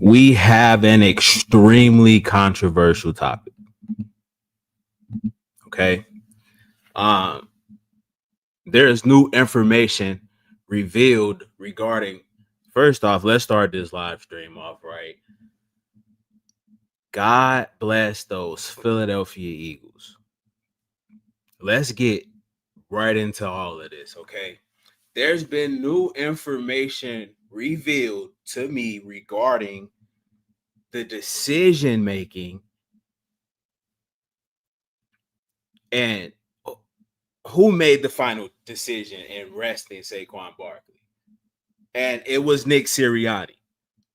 We have an extremely controversial topic. Okay. Um, there is new information revealed regarding. First off, let's start this live stream off right. God bless those Philadelphia Eagles. Let's get right into all of this, okay? There's been new information revealed to me regarding the decision making and who made the final decision in resting Saquon Barkley. And it was Nick Sirianni,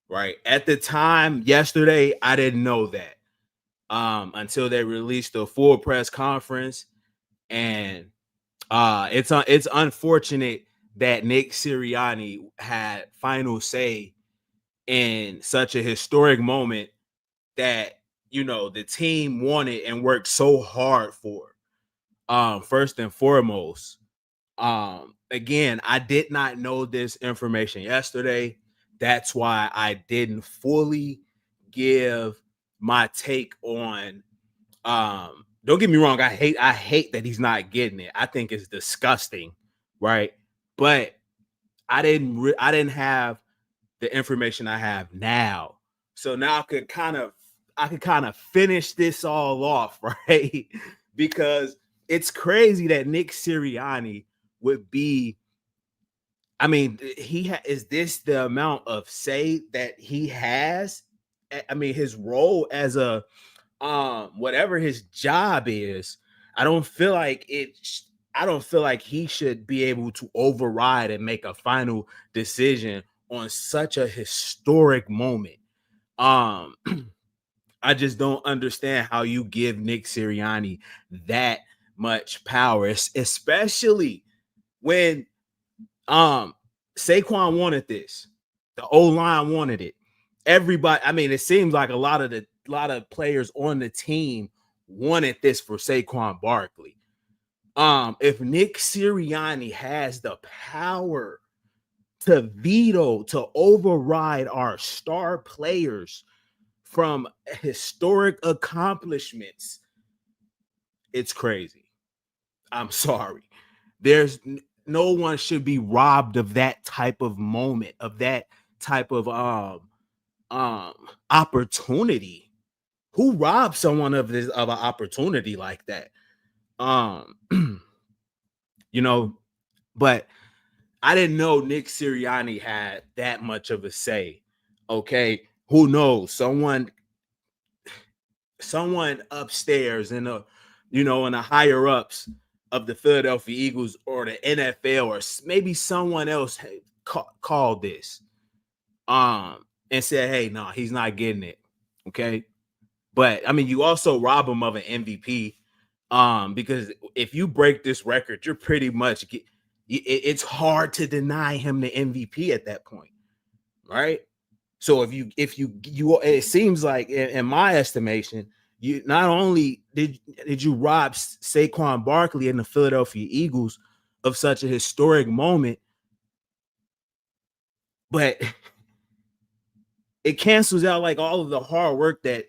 right? At the time yesterday, I didn't know that until they released the full press conference. And it's unfortunate that Nick Sirianni had final say in such a historic moment that the team wanted and worked so hard for. First and foremost, again, I did not know this information yesterday. That's why I didn't fully give my take on. Don't get me wrong, I hate that he's not getting it. I think it's disgusting, right? But I didn't have the information I have now. So now I could kind of finish this all off, right? Because it's crazy that Nick Sirianni would be. I mean, is this the amount of say that he has? I mean, his role as a whatever his job is, I don't feel like he should be able to override and make a final decision on such a historic moment. Um I just don't understand how you give Nick Sirianni that much power, especially when Saquon wanted this. The O-line wanted it. Everybody, I mean, it seems like a lot of players on the team wanted this for Saquon Barkley. If Nick Sirianni has the power to veto, to override our star players from historic accomplishments, it's crazy. I'm sorry. There's no one should be robbed of that type of moment, of that type of opportunity. Who robs someone of an opportunity like that? Um, you know, but I didn't know Nick Sirianni had that much of a say. Okay, who knows? Someone upstairs in in the higher ups of the Philadelphia Eagles or the NFL or maybe someone else called this and said, hey, no, he's not getting it. Okay. But I mean, you also rob him of an MVP because if you break this record, you're pretty much it's hard to deny him the MVP at that point. Right. So if you it seems like in my estimation, you not only did you rob Saquon Barkley and the Philadelphia Eagles of such a historic moment, but it cancels out like all of the hard work that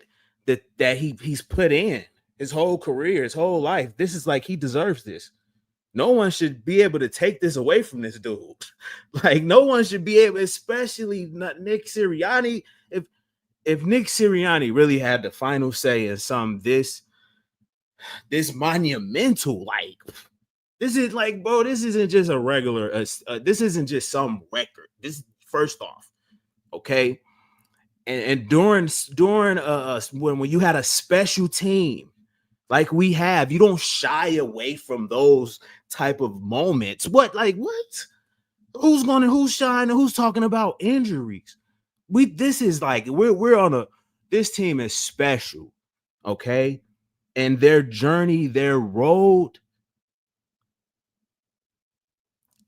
he's put in his whole career, his whole life. This is like he deserves this. No one should be able to take this away from this dude. Like no one should be able, especially not Nick Sirianni. If Nick Sirianni really had the final say in this monumental, like this is like, bro, this isn't just a regular, this isn't just some record. This first off, okay. And during when you had a special team like we have, you don't shy away from those type of moments. What? Who's shying? Who's talking about injuries? This is like we're on this team is special, okay? And their journey, their road,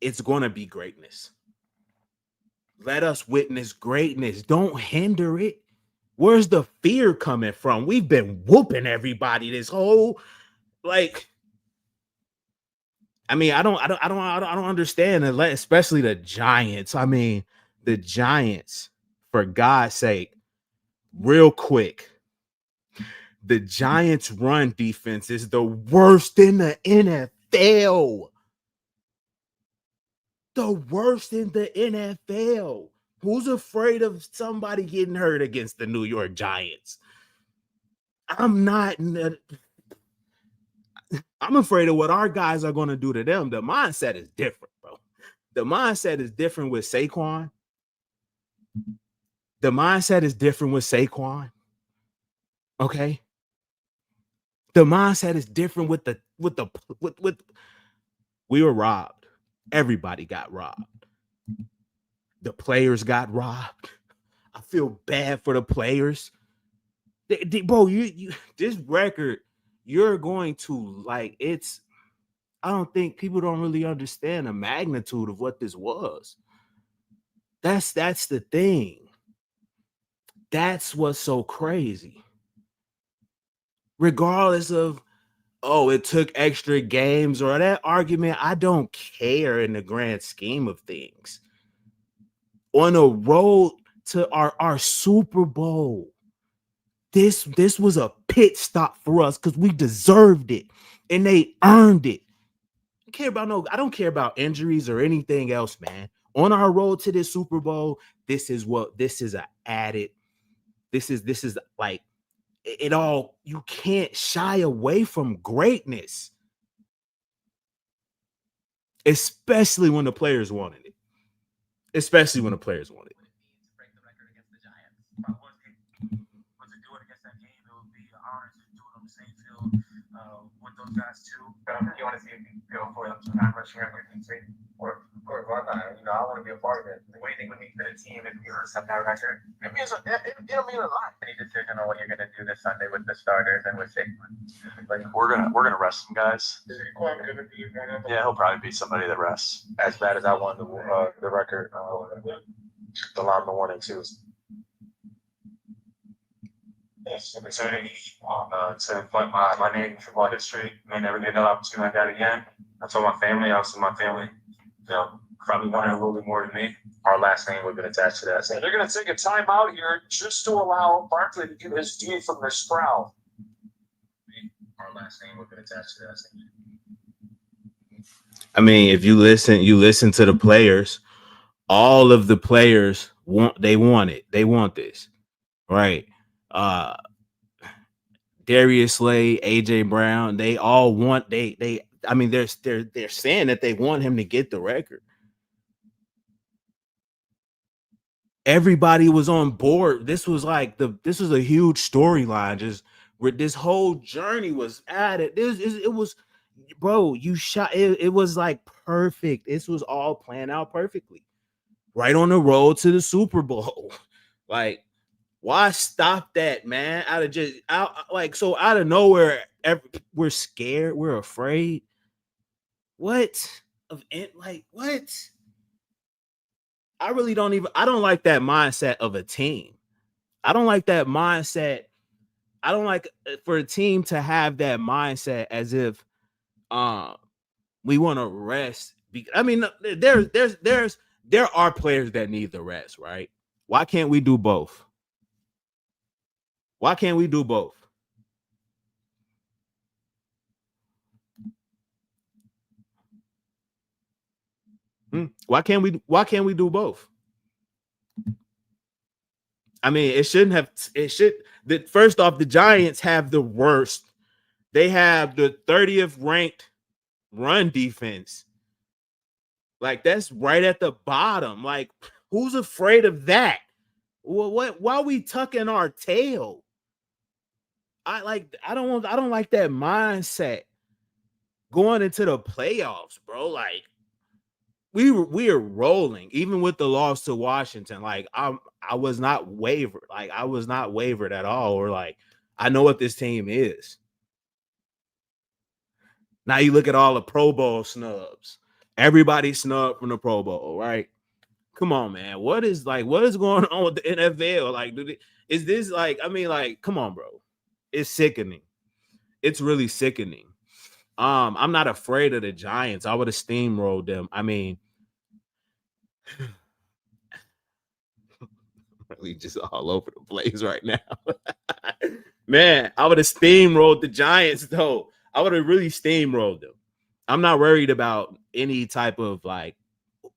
it's gonna be greatness. Let us witness greatness. Don't hinder it. Where's the fear coming from? We've been whooping everybody this whole I mean, I don't understand, especially the Giants. I mean, The Giants, for God's sake, real quick, the Giants' run defense is the worst in the NFL. The worst in the NFL. Who's afraid of somebody getting hurt against the New York Giants? I'm not. I'm afraid of what our guys are going to do to them. The mindset is different, bro. The mindset is different with Saquon. The mindset is different with Saquon. Okay. The mindset is different with we were robbed. Everybody got robbed. The players got robbed. I feel bad for the players. Bro, you this record, you're going to like it's. I don't think people don't really understand the magnitude of what this was. That's the thing. That's what's so crazy. Regardless of, oh, it took extra games or that argument, I don't care in the grand scheme of things. On a road to our Super Bowl, this was a pit stop for us because we deserved it and they earned it. I don't care about injuries or anything else, man. On our road to this Super Bowl, this is an added. This is like it all. You can't shy away from greatness, especially when the players wanted it. Especially when the players wanted it. Break the record against the Giants. But was to do it against that game, it would be an honor to do it on the same field with those guys too. You want to see if you go for some time rushing everything, or why not? I want to be a part of it. What do you think would mean for the team if you were to set that record? It'll mean a lot. Any decision on what you're going to do this Sunday with the starters and with Saquon? Like we're gonna rest some guys. Is Saquon going to be one of them? Yeah, he'll probably be somebody that rests. As bad as I won the record, the line the 1 and 2. Yes, opportunity to put my name in football history. May never get another opportunity like that again. I told my family, obviously my family, probably wanted a little bit more than me. Our last name would have been attached to that. So they're going to take a timeout here just to allow Barkley to get his due from the sprout. Our last name would have been attached to that. I mean, if you listen to the players, all of the players want this, right? Darius Slay, AJ Brown, they all want they're saying that they want him to get the record. Everybody was on board. This was a huge storyline. Just where this whole journey was added. It was, bro. It was like perfect. This was all planned out perfectly. Right on the road to the Super Bowl. Like, why stop that, man? Out of nowhere, we're scared. We're afraid. What? What? I don't like that mindset of a team. I don't like that mindset. I don't like for a team to have that mindset as if we want to rest. I mean, there are players that need the rest, right? Why can't we do both? Why can't we do both? Why can't we do both? I mean, first off, the Giants have the worst. They have the 30th ranked run defense. Like, that's right at the bottom. Like, who's afraid of that? Why are we tucking our tail? I don't like that mindset going into the playoffs, bro. Like, we are rolling, even with the loss to Washington. Like, I was not wavered. Like, I was not wavered at all. Or like, I know what this team is. Now you look at all the Pro Bowl snubs. Everybody snubbed from the Pro Bowl, right? Come on, man. What is going on with the NFL? Like, is this like? I mean, like, come on, bro. It's sickening. It's really sickening. I'm not afraid of the Giants. I would have steamrolled them. I mean, really just all over the place right now. Man, I would have steamrolled the Giants, though. I would have really steamrolled them. I'm not worried about any type of like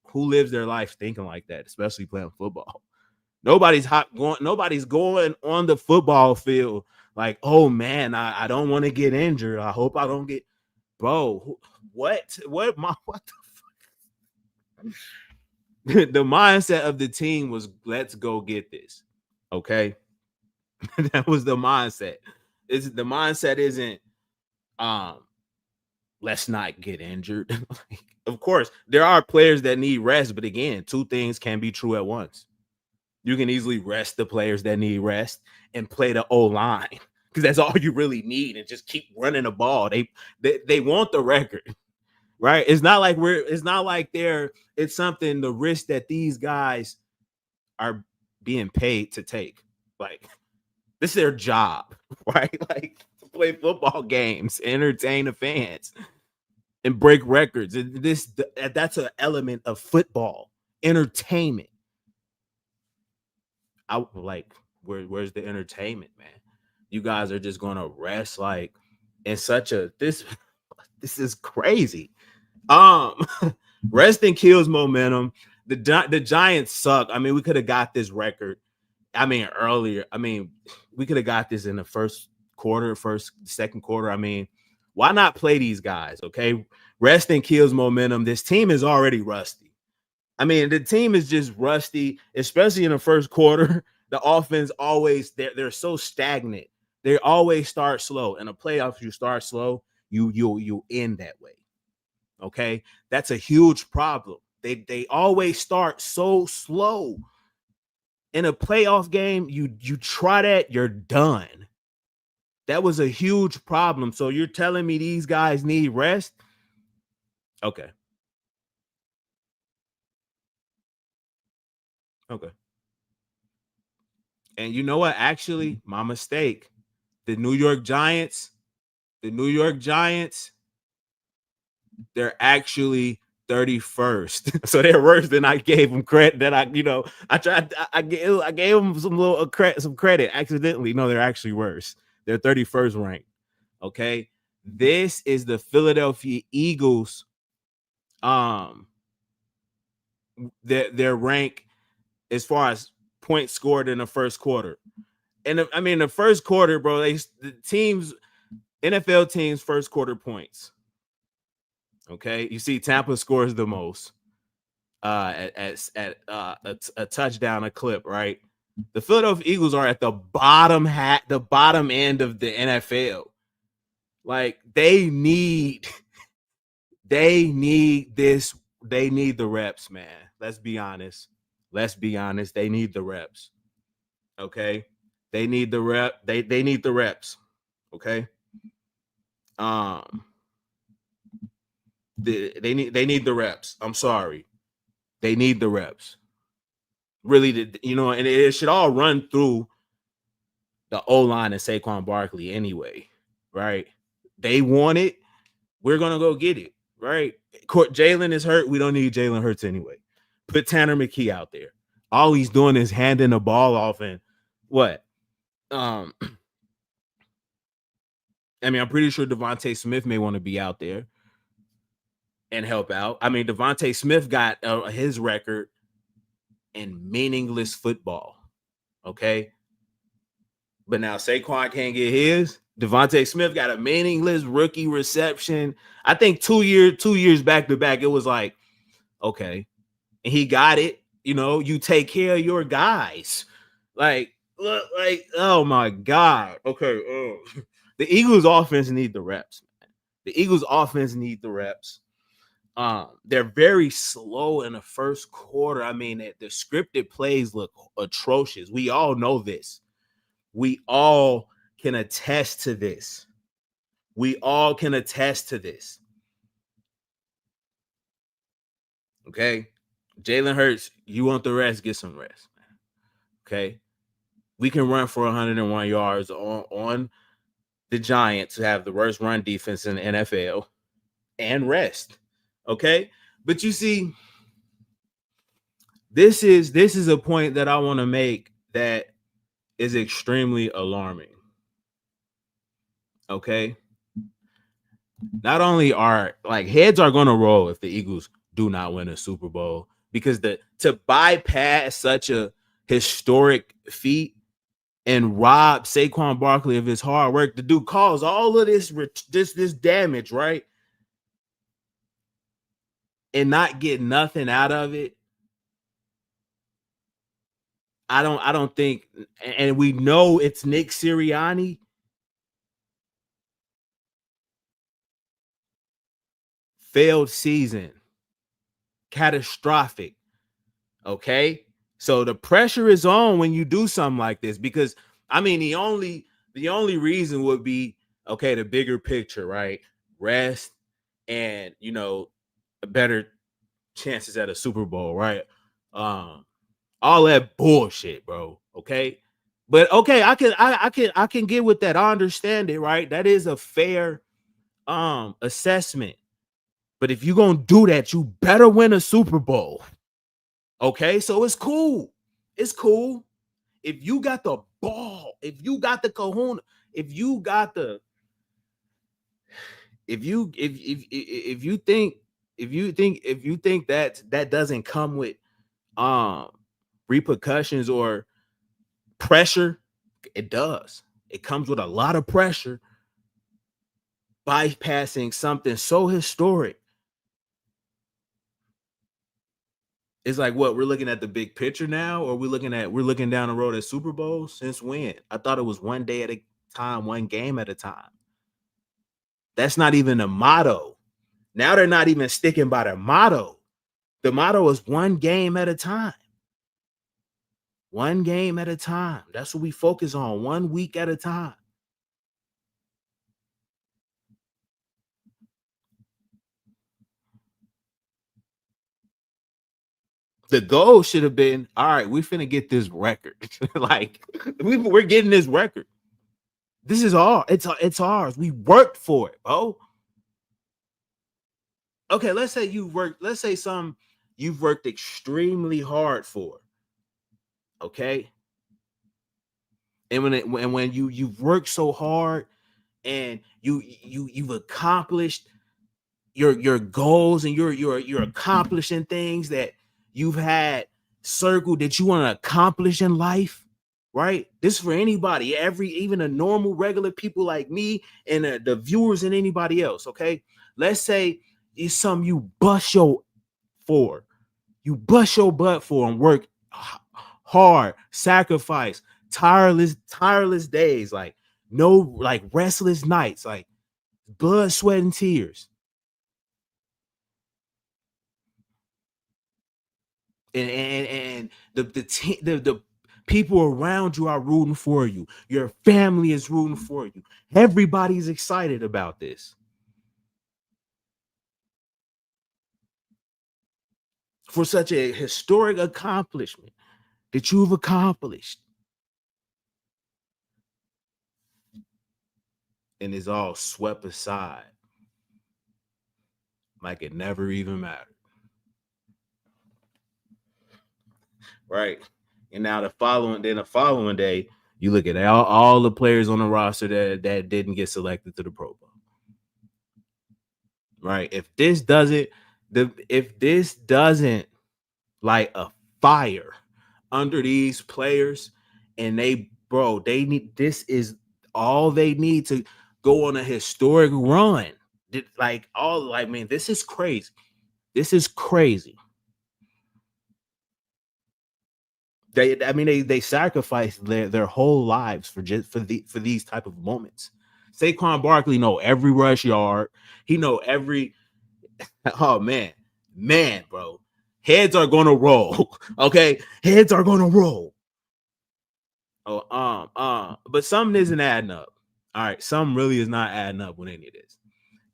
who lives their life thinking like that, especially playing football. Nobody's going on the football field like, oh man, I don't want to get injured. I hope I don't get, bro. What the fuck? The mindset of the team was, let's go get this. Okay. That was the mindset. The mindset isn't let's not get injured. Like, of course, there are players that need rest, but again, two things can be true at once. You can easily rest the players that need rest and play the O-line because that's all you really need, and just keep running the ball. They want the record, right? It's not like it's something, the risk that these guys are being paid to take. Like, this is their job, right? Like, to play football games, entertain the fans, and break records. That's an element of football, entertainment. I like, where's the entertainment, man? You guys are just gonna rest like in such a this is crazy. Resting kills momentum. The Giants suck. I mean, we could have got this record. I mean, earlier. I mean, we could have got this in the second quarter. I mean, why not play these guys? Okay, resting kills momentum. This team is already rusty. I mean, the team is just rusty, especially in the first quarter. The offense always, they're so stagnant. They always start slow. In a playoff, you start slow, you end that way. Okay, that's a huge problem. They always start so slow. In a playoff game, you try that, you're done. That was a huge problem. So you're telling me these guys need rest? Okay. Okay. And you know what? Actually, my mistake. The New York Giants, they're actually 31st. So they're worse than I gave them credit. That I gave them some credit accidentally. No, they're actually worse. They're 31st ranked. Okay. This is the Philadelphia Eagles. Their rank as far as points scored in the first quarter. And I mean, the first quarter, bro, NFL teams' first quarter points. Okay, you see, Tampa scores the most at a touchdown a clip, right? The Philadelphia Eagles are at the bottom end of the NFL. Like, they need this. They need the reps, man. Let's be honest. They need the reps. Okay, they need the rep. They need the reps. Okay. They need the reps. I'm sorry. They need the reps. Really, and it should all run through the O-line and Saquon Barkley anyway, right? They want it. We're going to go get it, right? Jalen is hurt. We don't need Jalen Hurts anyway. Put Tanner McKee out there. All he's doing is handing the ball off, and what? I mean, I'm pretty sure Devontae Smith may want to be out there and help out. I mean, Devontae Smith got his record in meaningless football. Okay. But now Saquon can't get his. Devontae Smith got a meaningless rookie reception. I think 2 years back to back, it was like, okay. And he got it. You take care of your guys. Like, oh my God. Okay. The Eagles offense need the reps, man. The Eagles offense need the reps. They're very slow in the first quarter. I mean, the scripted plays look atrocious. We all know this. We all can attest to this. Okay. Jalen Hurts, you want the rest, get some rest. Okay. We can run for 101 yards on the Giants, who have the worst run defense in the NFL, and rest. Okay. But you see, this is a point that I want to make that is extremely alarming. Okay. Not only are like heads are going to roll if the Eagles do not win a Super Bowl, because to bypass such a historic feat and rob Saquon Barkley of his hard work, to do cause all of this damage, right? And not get nothing out of it. I don't think, and we know it's Nick Sirianni. Failed season, catastrophic. Okay, so the pressure is on when you do something like this, because I mean the only reason would be, okay, the bigger picture, right? Rest and better chances at a Super Bowl, right? All that bullshit, bro. Okay, but okay, I can get with that. I understand it, right? That is a fair assessment. But if you're gonna do that, you better win a Super Bowl. Okay, so it's cool. It's cool. If you got the ball, if you got the kahuna, if you think that doesn't come with repercussions or pressure, it does. It comes with a lot of pressure, bypassing something so historic. It's like, what, we're looking at the big picture now, or we're looking down the road at Super Bowl? Since when? I thought it was one day at a time, one game at a time. That's not even a motto. Now they're not even sticking by their motto. The motto is one game at a time. One game at a time. That's what we focus on, 1 week at a time. The goal should have been, all right, we finna get this record. Like, we're getting this record. This is it's ours. We worked for it, bro. Okay, let's say you've worked extremely hard for. Okay. And when you've worked so hard and you've accomplished your goals, and you're accomplishing things that you've had circled that you want to accomplish in life, right? This is for anybody, even a normal regular people like me and the viewers and anybody else. Okay, let's say it's something you bust your butt for and work hard, sacrifice, tireless days, like no, like restless nights, like blood, sweat, and tears. And the people around you are rooting for you. Your family is rooting for you. Everybody's excited about this. For such a historic accomplishment that you've accomplished. And it's all swept aside like it never even mattered. Right. And now the following day, you look at all the players on the roster that didn't get selected to the Pro Bowl. Right. If this doesn't light a fire under these players, and they need, this is all they need to go on a historic run. This is crazy. This is crazy. They sacrificed their whole lives for these type of moments. Saquon Barkley know every rush yard. He know every. Oh man, bro, heads are gonna roll. Okay, heads are gonna roll. But something isn't adding up. All right, something really is not adding up with any of this,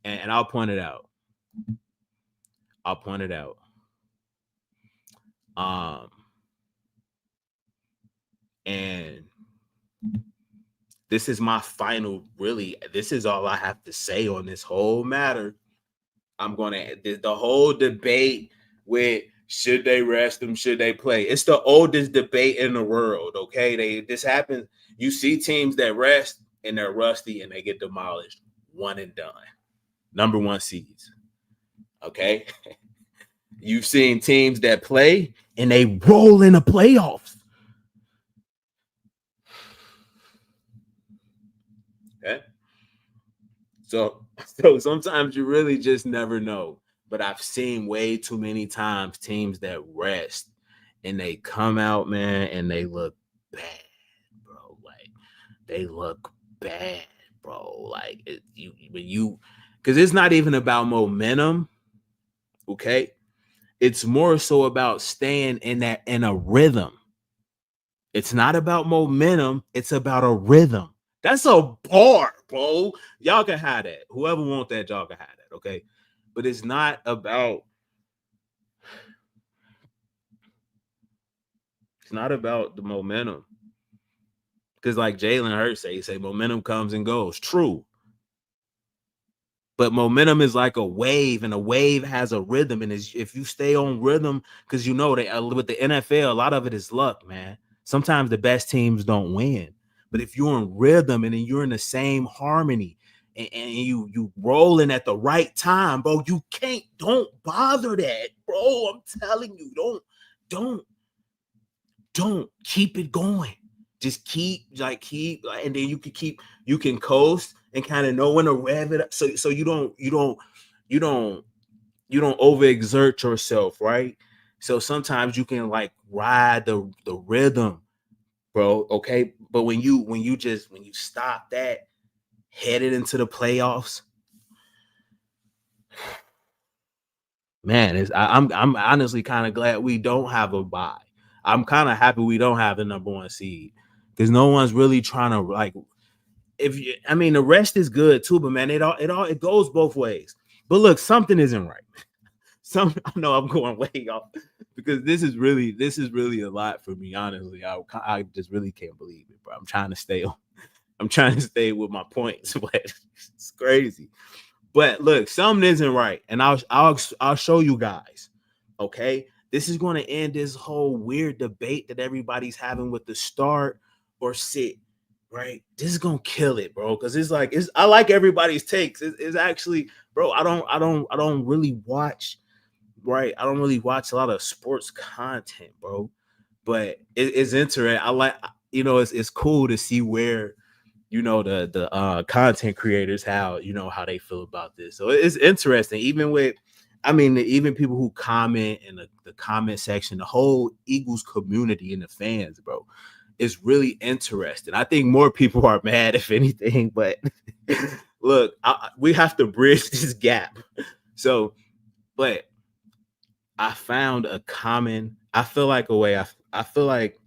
and I'll point it out. And this is my final, really, this is all I have to say on this whole matter. I'm going to, the whole debate with Should they rest them? Should they play? It's the oldest debate in the world. Okay, this happens. You see teams that rest and they're rusty and they get demolished, one and done. Number one seeds. Okay, you've seen teams that play and they roll in the playoffs. Okay, so sometimes you really just never know. But I've seen way too many times teams that rest and they come out, man, and they look bad, bro. Like they look bad, bro. Like because it's not even about momentum, okay? It's more so about staying in a rhythm. It's not about momentum. It's about a rhythm. That's a bar, bro. Y'all can have that. Whoever wants that, y'all can have that, okay? But it's not about the momentum. Because like Jalen Hurts say momentum comes and goes. True. But momentum is like a wave, and a wave has a rhythm. And if you stay on rhythm, because you know with the NFL, a lot of it is luck, man. Sometimes the best teams don't win. But if you're in rhythm and then you're in the same harmony, and you rolling at the right time, bro, don't bother that, bro. I'm telling you, don't keep it going. Just keep, and then you can coast and kind of know when to rev it up, so you don't overexert yourself, right? So sometimes you can like ride the rhythm, bro. Okay, but when you stop that, headed into the playoffs, man, I'm honestly kind of glad we don't have a bye. I'm kind of happy we don't have the number one seed because no one's really trying to like. The rest is good too, but man, it goes both ways. But look, something isn't right. I know I'm going way off because this is really a lot for me. Honestly, I just really can't believe it, bro. I'm trying to stay with my points, but it's crazy. But look, something isn't right, and I'll show you guys. Okay, this is going to end this whole weird debate that everybody's having with the start or sit. Right, this is gonna kill it, bro. Because I like everybody's takes. It's actually, bro. I don't really watch. Right, I don't really watch a lot of sports content, bro. But it's interesting. I like, it's cool to see where the content creators how they feel about this. So it's interesting. Even people who comment in the comment section, the whole Eagles community and the fans, bro. It's really interesting. I think more people are mad, if anything, but look, we have to bridge this gap. So, but I found a common, I feel like a way, I feel like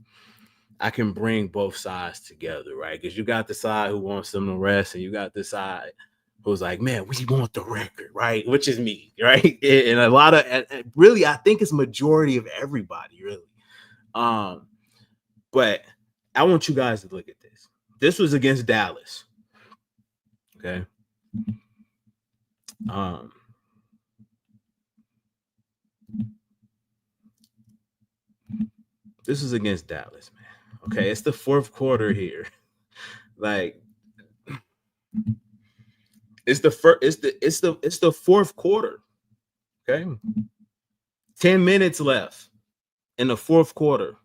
I can bring both sides together, right? Because you got the side who wants them to rest, and you got the side who's like, man, we want the record, right? Which is me, right? And a lot of, and really, I think it's majority of everybody, really. But I want you guys to look at this. This was against Dallas. Okay. This is against Dallas, man. Okay, it's the fourth quarter here. Like, it's the fourth quarter. Okay. 10 minutes left in the fourth quarter.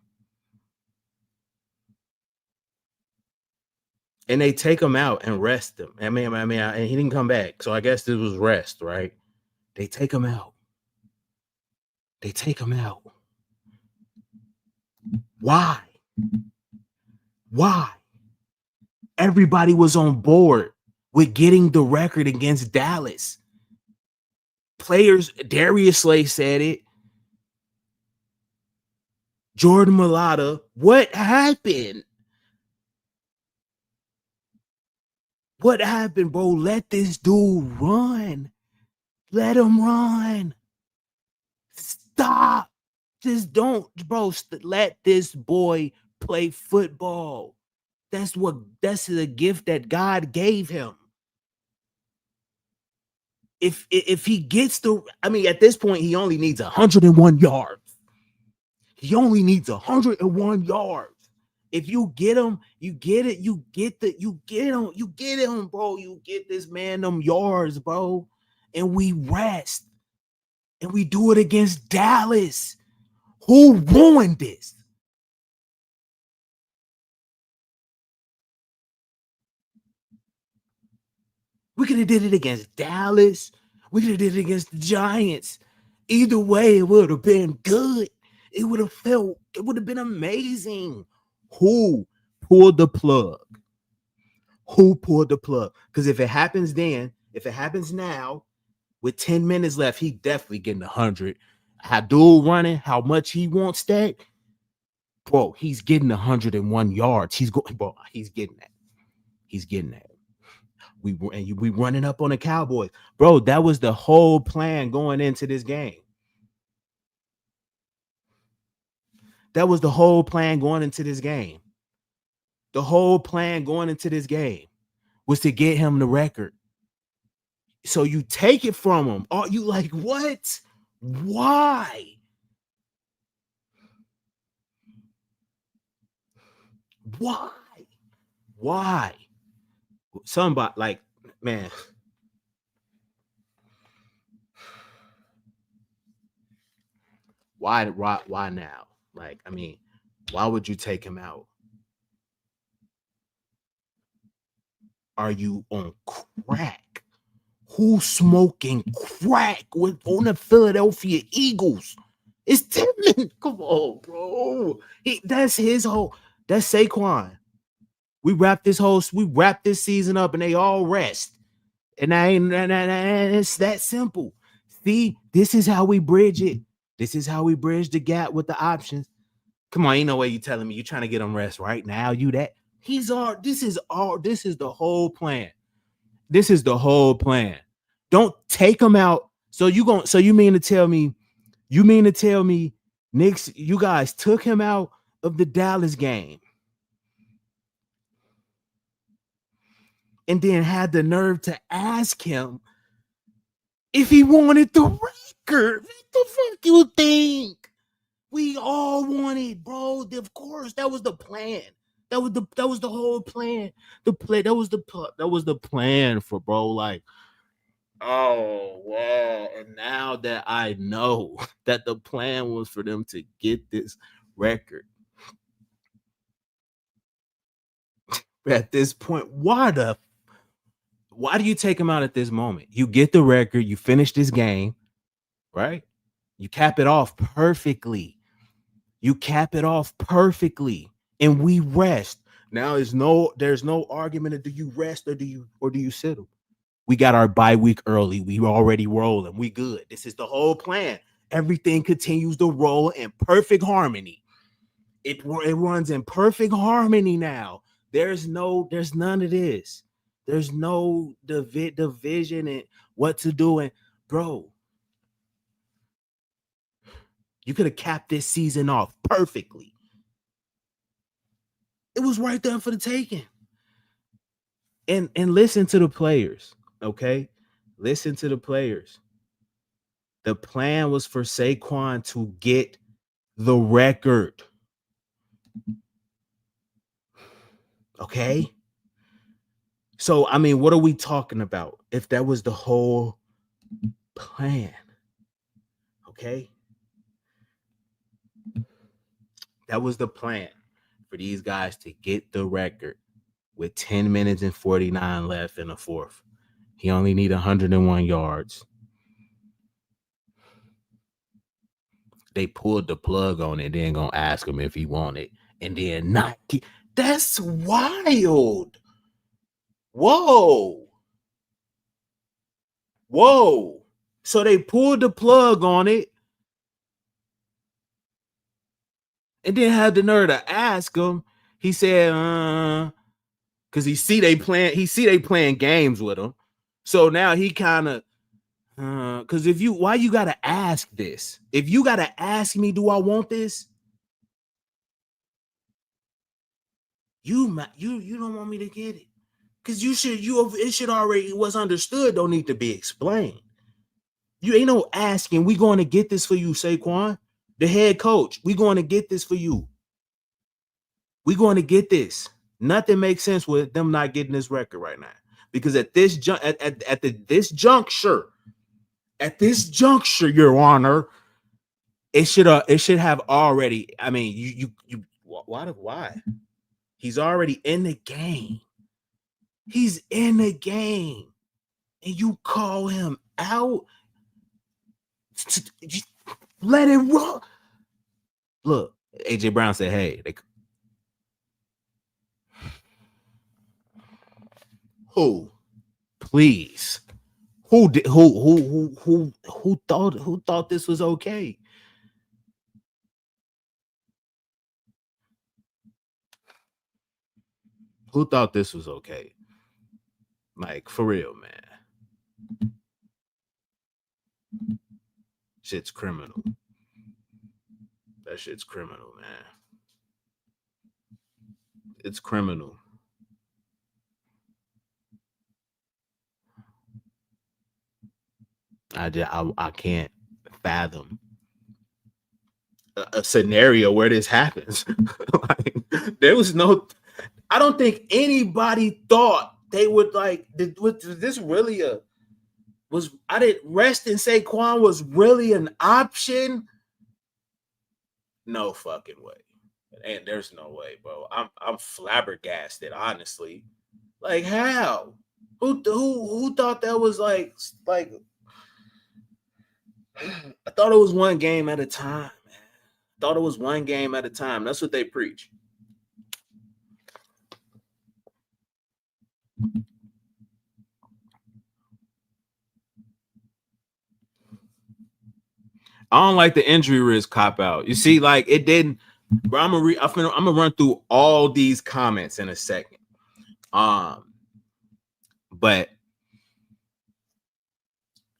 And they take him out and rest him. And he didn't come back. So I guess this was rest, right? They take him out. Why? Everybody was on board with getting the record against Dallas. Players, Darius Slay said it. Jordan Mailata, what happened? What happened, bro? Let this dude run. Let him run. Stop. Just don't, bro. Let this boy play football. That's the gift that God gave him. If he gets at this point, he only needs 101 yards. He only needs 101 yards. If you get him, you get it. You get him, bro. You get this man them yards, bro. And we rest. And we do it against Dallas. Who ruined this? We could have did it against Dallas. We could have did it against the Giants. Either way, it would have been good. It would have been amazing. Who pulled the plug? Who pulled the plug? Because if it happens now, with 10 minutes left, he definitely getting 100. Hadul running, how much he wants that? Bro, he's getting 101 yards. He's getting that. He's getting that. We running up on the Cowboys. Bro, that was the whole plan going into this game. That was the whole plan going into this game. The whole plan going into this game was to get him the record. So you take it from him. Are you like, what? Why? Why? Somebody like, man. Why now? Like, I mean, why would you take him out? Are you on crack? Who's smoking crack on the Philadelphia Eagles? It's Tillman. Come on, bro. That's Saquon. We wrap this season up and they all rest. And it's that simple. See, this is how we bridge it. This is how we bridge the gap with the options. Come on, ain't no way you telling me you're trying to get him rest right now. This is the whole plan. This is the whole plan. Don't take him out. So you mean to tell me, Knicks, you guys took him out of the Dallas game and then had the nerve to ask him if he wanted the record. What the fuck you think? We all wanted, bro. Of course, that was the plan. That was the whole plan. That was the plan for, bro. Like, oh wow. And now that I know that the plan was for them to get this record, at this point, why do you take him out at this moment? You get the record, you finish this game, right? You cap it off perfectly. And we rest. Now there's no argument of do you rest or do you sit him? We got our bye week early. We already rolling. We good. This is the whole plan. Everything continues to roll in perfect harmony. It runs in perfect harmony now. There's none of this. There's no division and what to do. And bro, you could have capped this season off perfectly. It was right there for the taking. And listen to the players, okay? Listen to the players. The plan was for Saquon to get the record. Okay? So, I mean, what are we talking about if that was the whole plan? Okay? That was the plan for these guys to get the record with 10 minutes and 49 left in the fourth. He only need 101 yards. They pulled the plug on it, then gonna ask him if he wanted, and then not. That's wild. Whoa. So they pulled the plug on it, and then had the nerve to ask him. He said, because he see they playing games with him. So now he kind of, because why you gotta ask this? If you gotta ask me, do I want this? You don't want me to get it. Because it should already was understood, don't need to be explained. You ain't no asking, we going to get this for you, Saquon. the head coach. We're going to get this for you. We're going to get this. Nothing makes sense with them not getting this record right now. Because at this this juncture, Your Honor, it should have already. I mean, you why? He's already in the game. He's in the game, and you call him out. Let it roll. Look, AJ Brown said, "Hey, who? Please, who thought this was okay?" Who thought this was okay? Like, for real, man. Shit's criminal. That shit's criminal, man. It's criminal. I can't fathom a scenario where this happens. Like, there was no. I don't think anybody thought they would like. Was this really I didn't rest in Saquon was really an option? No fucking way. And there's no way, bro. I'm flabbergasted, honestly. Like, how? Who thought that was like I thought it was one game at a time, man. I thought it was one game at a time. That's what they preach. I don't like the injury risk cop out. You see, like it didn't. Bro, I'm gonna run through all these comments in a second. But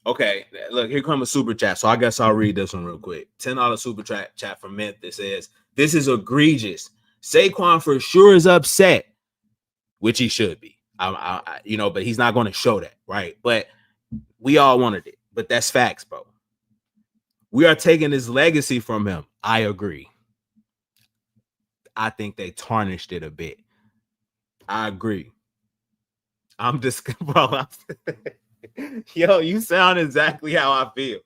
okay, look, here comes a super chat. So I guess I'll read this one real quick. $10 super chat from Memphis says, "This is egregious. Saquon for sure is upset," which he should be. But he's not going to show that, right? But we all wanted it. But that's facts, bro. We are taking his legacy from him. I agree. I think they tarnished it a bit. I agree. I'm just, bro. Yo, you sound exactly how I feel.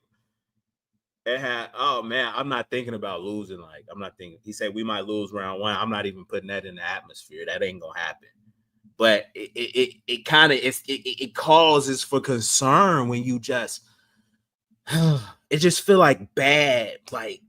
Oh man, I'm not thinking about losing. Like, I'm not thinking. He said we might lose round one. I'm not even putting that in the atmosphere. That ain't gonna happen. But it kind of it causes for concern when you just it just feel like bad. Like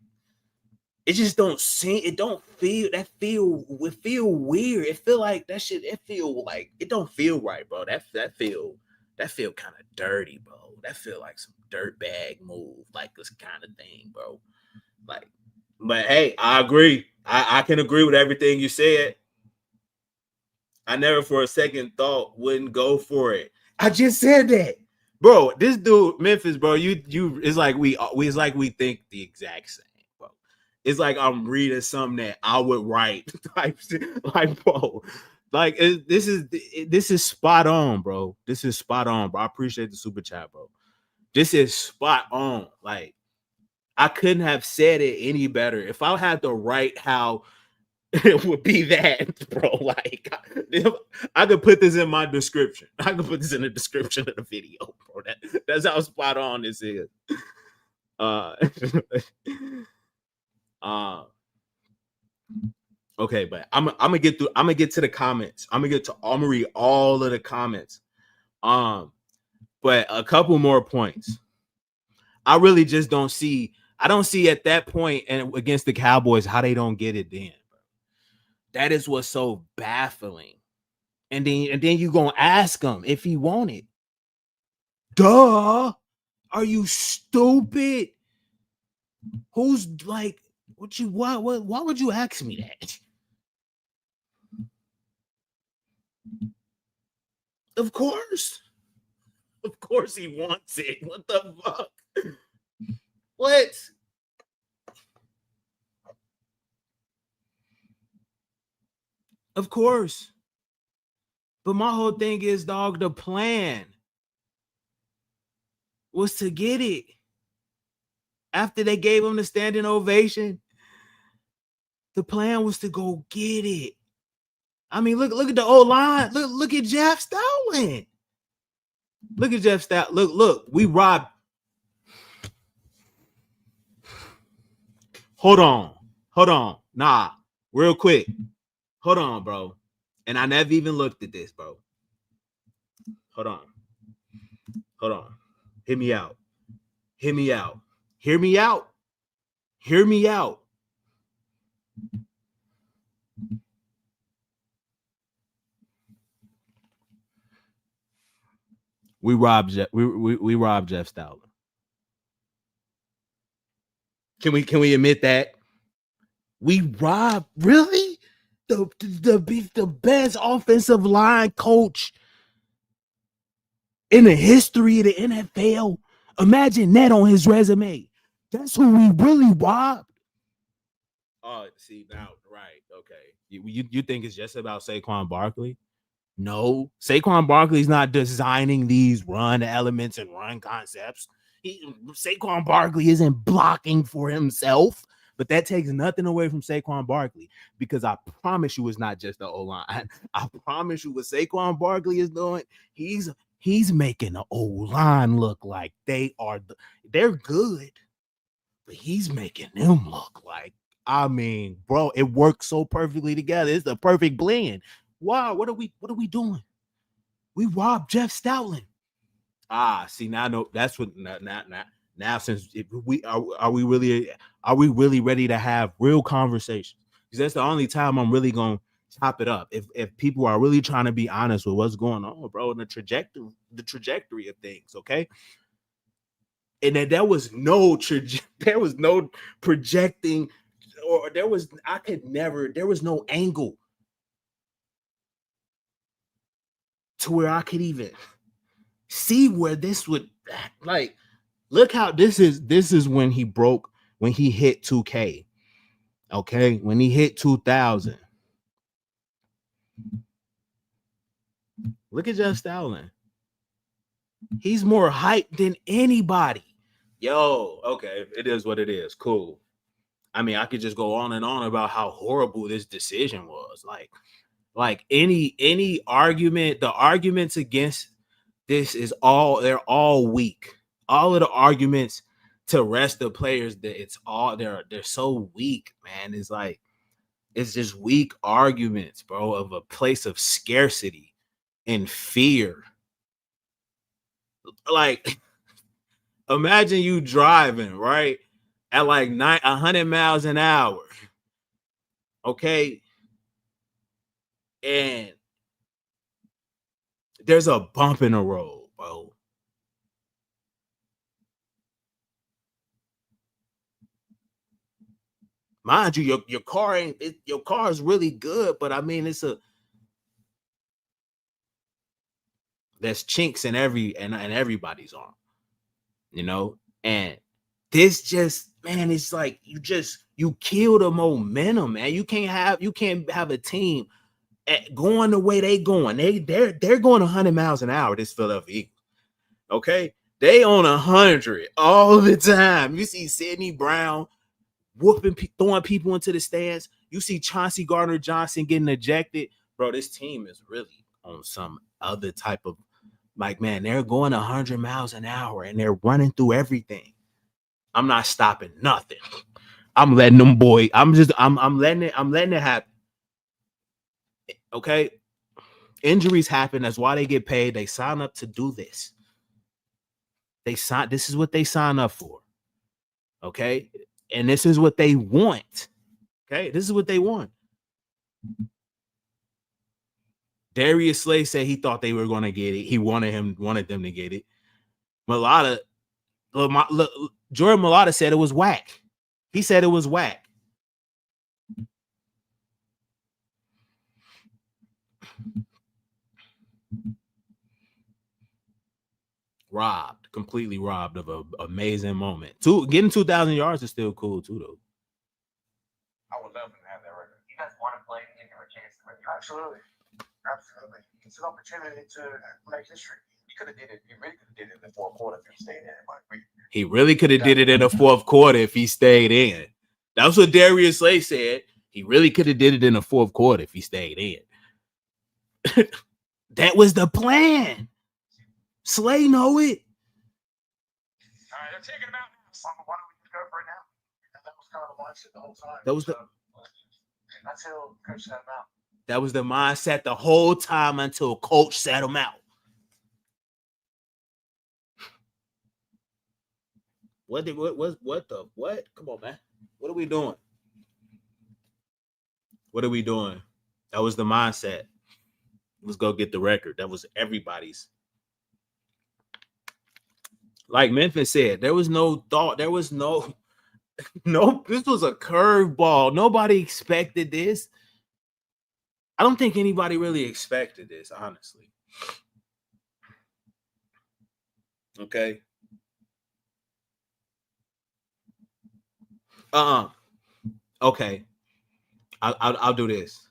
it just don't seem. It don't feel that feel. It feel weird. It feel like that shit. It feel like it don't feel right, bro. That feel kind of dirty, bro. That feel like some dirtbag move, like this kind of thing, bro. Like, but hey, I agree. I can agree with everything you said. I never for a second thought wouldn't go for it. I just said that, bro. This dude, Memphis, bro. You. It's like we think the exact same, bro. It's like I'm reading something that I would write, like, bro. Like this is spot on, bro. This is spot on, bro. I appreciate the super chat, bro. This is spot on. Like I couldn't have said it any better. If I had to write how it would be that, bro. Like I could put this in my description. I could put this in the description of the video, bro. That's how spot on this is. Okay, but I'm gonna get to the comments. I'm gonna read all of the comments. But a couple more points. I really just don't see at that point and against the Cowboys how they don't get it then. That is what's so baffling. And then you gonna ask him if he want it. Duh. Are you stupid? Who's like why would you ask me that? Of course. Of course he wants it. What the fuck? What? Of course. But my whole thing is, dog, the plan was to get it. After they gave him the standing ovation, the plan was to go get it. I mean, look at the old line. Look at Jeff Stoutland. Look at Jeff Stoutland. Look, we robbed. Hold on. Nah, real quick. Hold on, bro. And I never even looked at this, bro. Hold on. Hear me out. Hear me out. We robbed Jeff. We robbed Jeff Stoutland. Can we admit that? We robbed really the best offensive line coach in the history of the NFL. Imagine that on his resume. That's who we really robbed. Oh, see now, right? Okay, you think it's just about Saquon Barkley? No, Saquon Barkley's not designing these run elements and run concepts. Saquon Barkley isn't blocking for himself, but that takes nothing away from Saquon Barkley, because I promise you it's not just the O-line. I promise you what Saquon Barkley is doing, he's making the O-line look like they're good, but he's making them look like, I mean, bro, it works so perfectly together. It's the perfect blend. Wow, what are we doing? We robbed Jeff Stoutland. See, now no, that's what now since we really ready to have real conversations? Because that's the only time I'm really gonna chop it up. If people are really trying to be honest with what's going on, bro, and the trajectory of things, okay? And then there was no projecting, or there was no angle to where I could even see where this would, like, look how this is when he hit 2K. Okay, when he hit 2000. Look at Jeff Stoutland. He's more hyped than anybody. Yo, okay, it is what it is. Cool. I mean, I could just go on and on about how horrible this decision was. Like any argument, the arguments against this they're all weak. All of the arguments to rest the players, they're so weak, man. It's just weak arguments, bro, of a place of scarcity and fear. Like, imagine you driving, right, at like 100 miles an hour, okay, and there's a bump in the road, bro. Mind you, your car is really good, but I mean, there's chinks in everybody's arm, you know. And this just, man, it's like you kill the momentum, man. You can't have a team going the way they going. They're going 100 miles an hour. This Philadelphia Eagles, okay, they on 100 all the time. You see Sidney Brown throwing people into the stands. You see Chauncey Gardner-Johnson getting ejected. Bro, this team is really on some other type of, like, man, they're going 100 miles an hour and they're running through everything. I'm not stopping nothing. I'm letting them I'm letting it happen. Okay? Injuries happen. That's why they get paid. They sign up to do this. This is what they sign up for. Okay? And this is what they want. Okay? This is what they want. Darius Slay said he thought they were going to get it. He wanted them to get it. Jordan Mailata said it was whack. He said it was whack. Completely robbed of an amazing moment. Getting 2,000 yards is still cool too, though. I would love to have that record. You guys want to play and give a chance to win? Absolutely. It's an opportunity to make history. He could have did it. He really could have did it in the fourth quarter if he stayed in. He really could have did it in the fourth quarter if he stayed in. That's what Darius Slay said. He really could have did it in the fourth quarter if he stayed in. That was the plan. Slay know it. All right, they're taking him out now. So why don't we go right now? And that was kind of the mindset the whole time. That was the until coach sat him out. That was the mindset the whole time until coach sat him out. What? Come on, man. What are we doing? What are we doing? That was the mindset. Let's go get the record. That was everybody's. Like Memphis said, there was no thought. There was no, this was a curveball. Nobody expected this. I don't think anybody really expected this, honestly. Okay. Okay. I'll do this.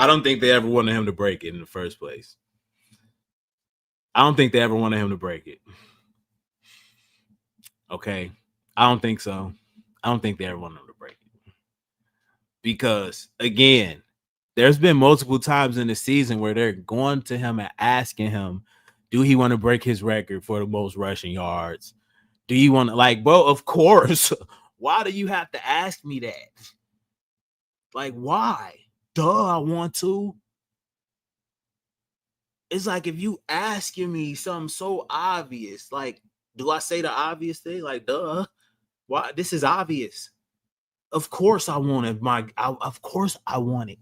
I don't think they ever wanted him to break it in the first place. I don't think they ever wanted him to break it. Okay. I don't think so. I don't think they ever wanted him to break it. Because, again, there's been multiple times in the season where they're going to him and asking him, do he want to break his record for the most rushing yards? Do you want to, like, bro, of course. Why do you have to ask me that? Like, why? Duh, I want to. It's like if you asking me something so obvious, like, do I say the obvious thing? Like, duh. Why? This is obvious. Of course I wanted of course I want it.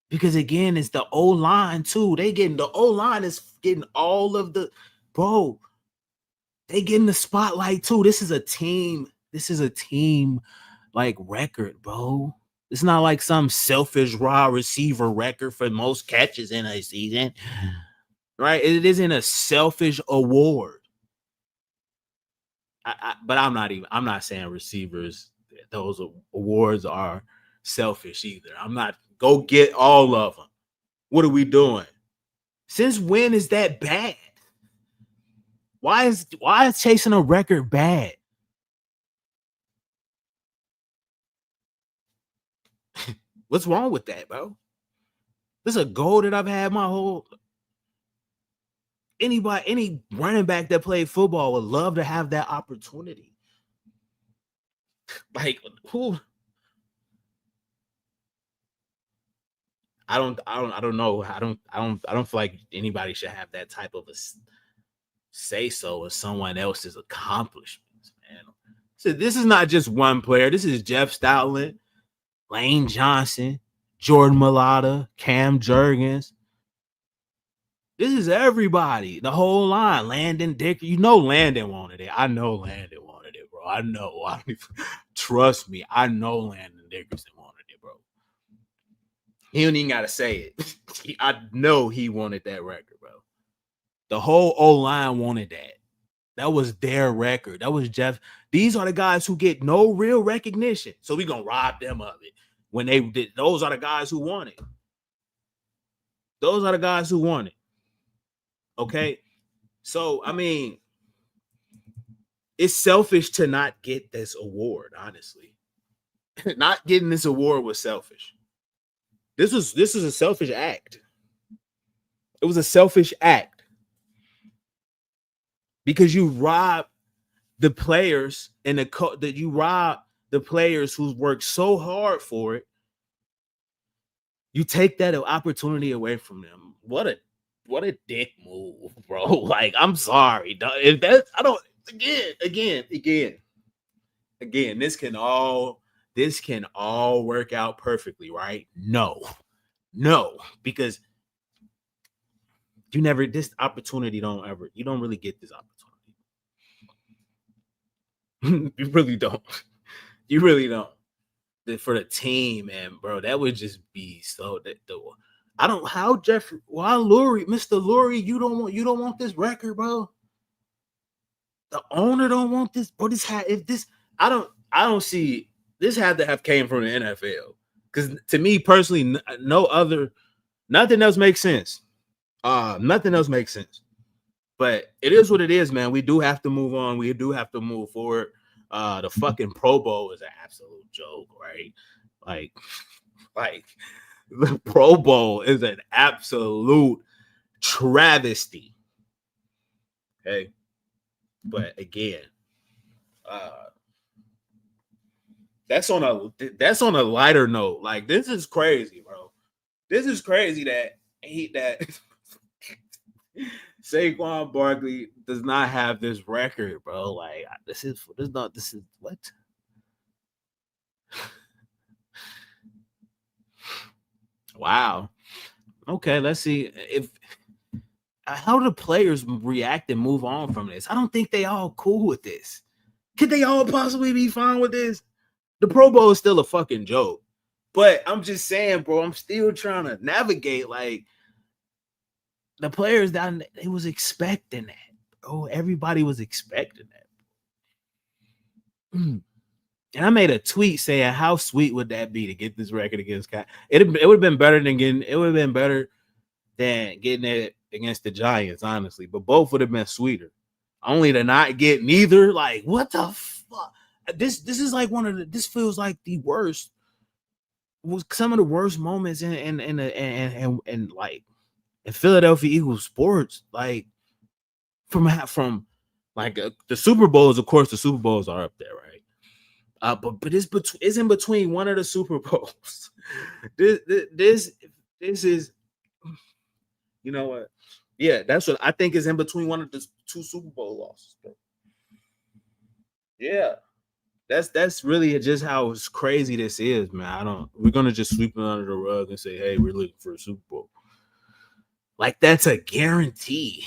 Because again, it's the O-line too. The O-line is getting all of the, bro, they getting the spotlight too. This is a team like record, bro. It's not like some selfish raw receiver record for most catches in a season, right? It isn't a selfish award. But I'm not saying receivers, those awards are selfish either. I'm not, go get all of them. What are we doing? Since when is that bad? Why is chasing a record bad? What's wrong with that, bro? This is a goal that I've had my whole. Any running back that played football would love to have that opportunity. Like, who? I don't know. I don't feel like anybody should have that type of a say so of someone else's accomplishments, man. So this is not just one player. This is Jeff Stoutland, Lane Johnson, Jordan Mailata, Cam Jurgens. This is everybody, the whole line. Landon Dick, Landon wanted it. I know Landon wanted it, bro. I know. Trust me, I know Landon Dickerson wanted it, bro. He don't even gotta say it. I know he wanted that record, bro. The whole O-line wanted that. That was their record. That was Jeff. These are the guys who get no real recognition. So we're gonna rob them of it. When they did, those are the guys who won it. Those are the guys who won it. Okay. So, I mean, it's selfish to not get this award, honestly. Not getting this award was selfish. This is a selfish act. It was a selfish act. Because you rob the players and that you rob the players who's worked so hard for it. You take that opportunity away from them. What a dick move, bro. Like, I'm sorry. If that's, I don't, again, this can all work out perfectly, right? No, because you don't really get this opportunity. You really don't. For the team, and bro, that would just be so that Mr. Lurie, you don't want this record, bro. the owner don't want this, bro. I don't see this had to have came from the NFL. Because to me personally, nothing else makes sense. Nothing else makes sense. But it is what it is, man. We do have to move on. We do have to move forward. The fucking Pro Bowl is an absolute joke, right? Like the Pro Bowl is an absolute travesty. Okay. But again, that's on a lighter note. Like, this is crazy, bro. This is crazy that Saquon Barkley does not have this record, bro. Like, this is what? Wow. Okay, let's see if how do the players react and move on from this. I don't think they all cool with this. Could they all possibly be fine with this? The Pro Bowl is still a fucking joke. But I'm just saying, bro, I'm still trying to navigate. Like, the players down, they was expecting that. Oh, everybody was expecting that. And I made a tweet saying, how sweet would that be to get this record against Cat? It would have been better than getting it against the Giants, honestly. But both would have been sweeter. Only to not get neither. Like, what the fuck? This is like this feels like the worst. Was some of the worst moments in like in Philadelphia Eagles sports. Like from like the Super Bowls, of course, the Super Bowls are up there, right? But it's in between one of the Super Bowls. This is, you know what? Yeah, that's what I think is in between one of the two Super Bowl losses. Bro. Yeah, that's really just how crazy this is, man. We're gonna just sweep it under the rug and say, hey, we're looking for a Super Bowl. Like, that's a guarantee.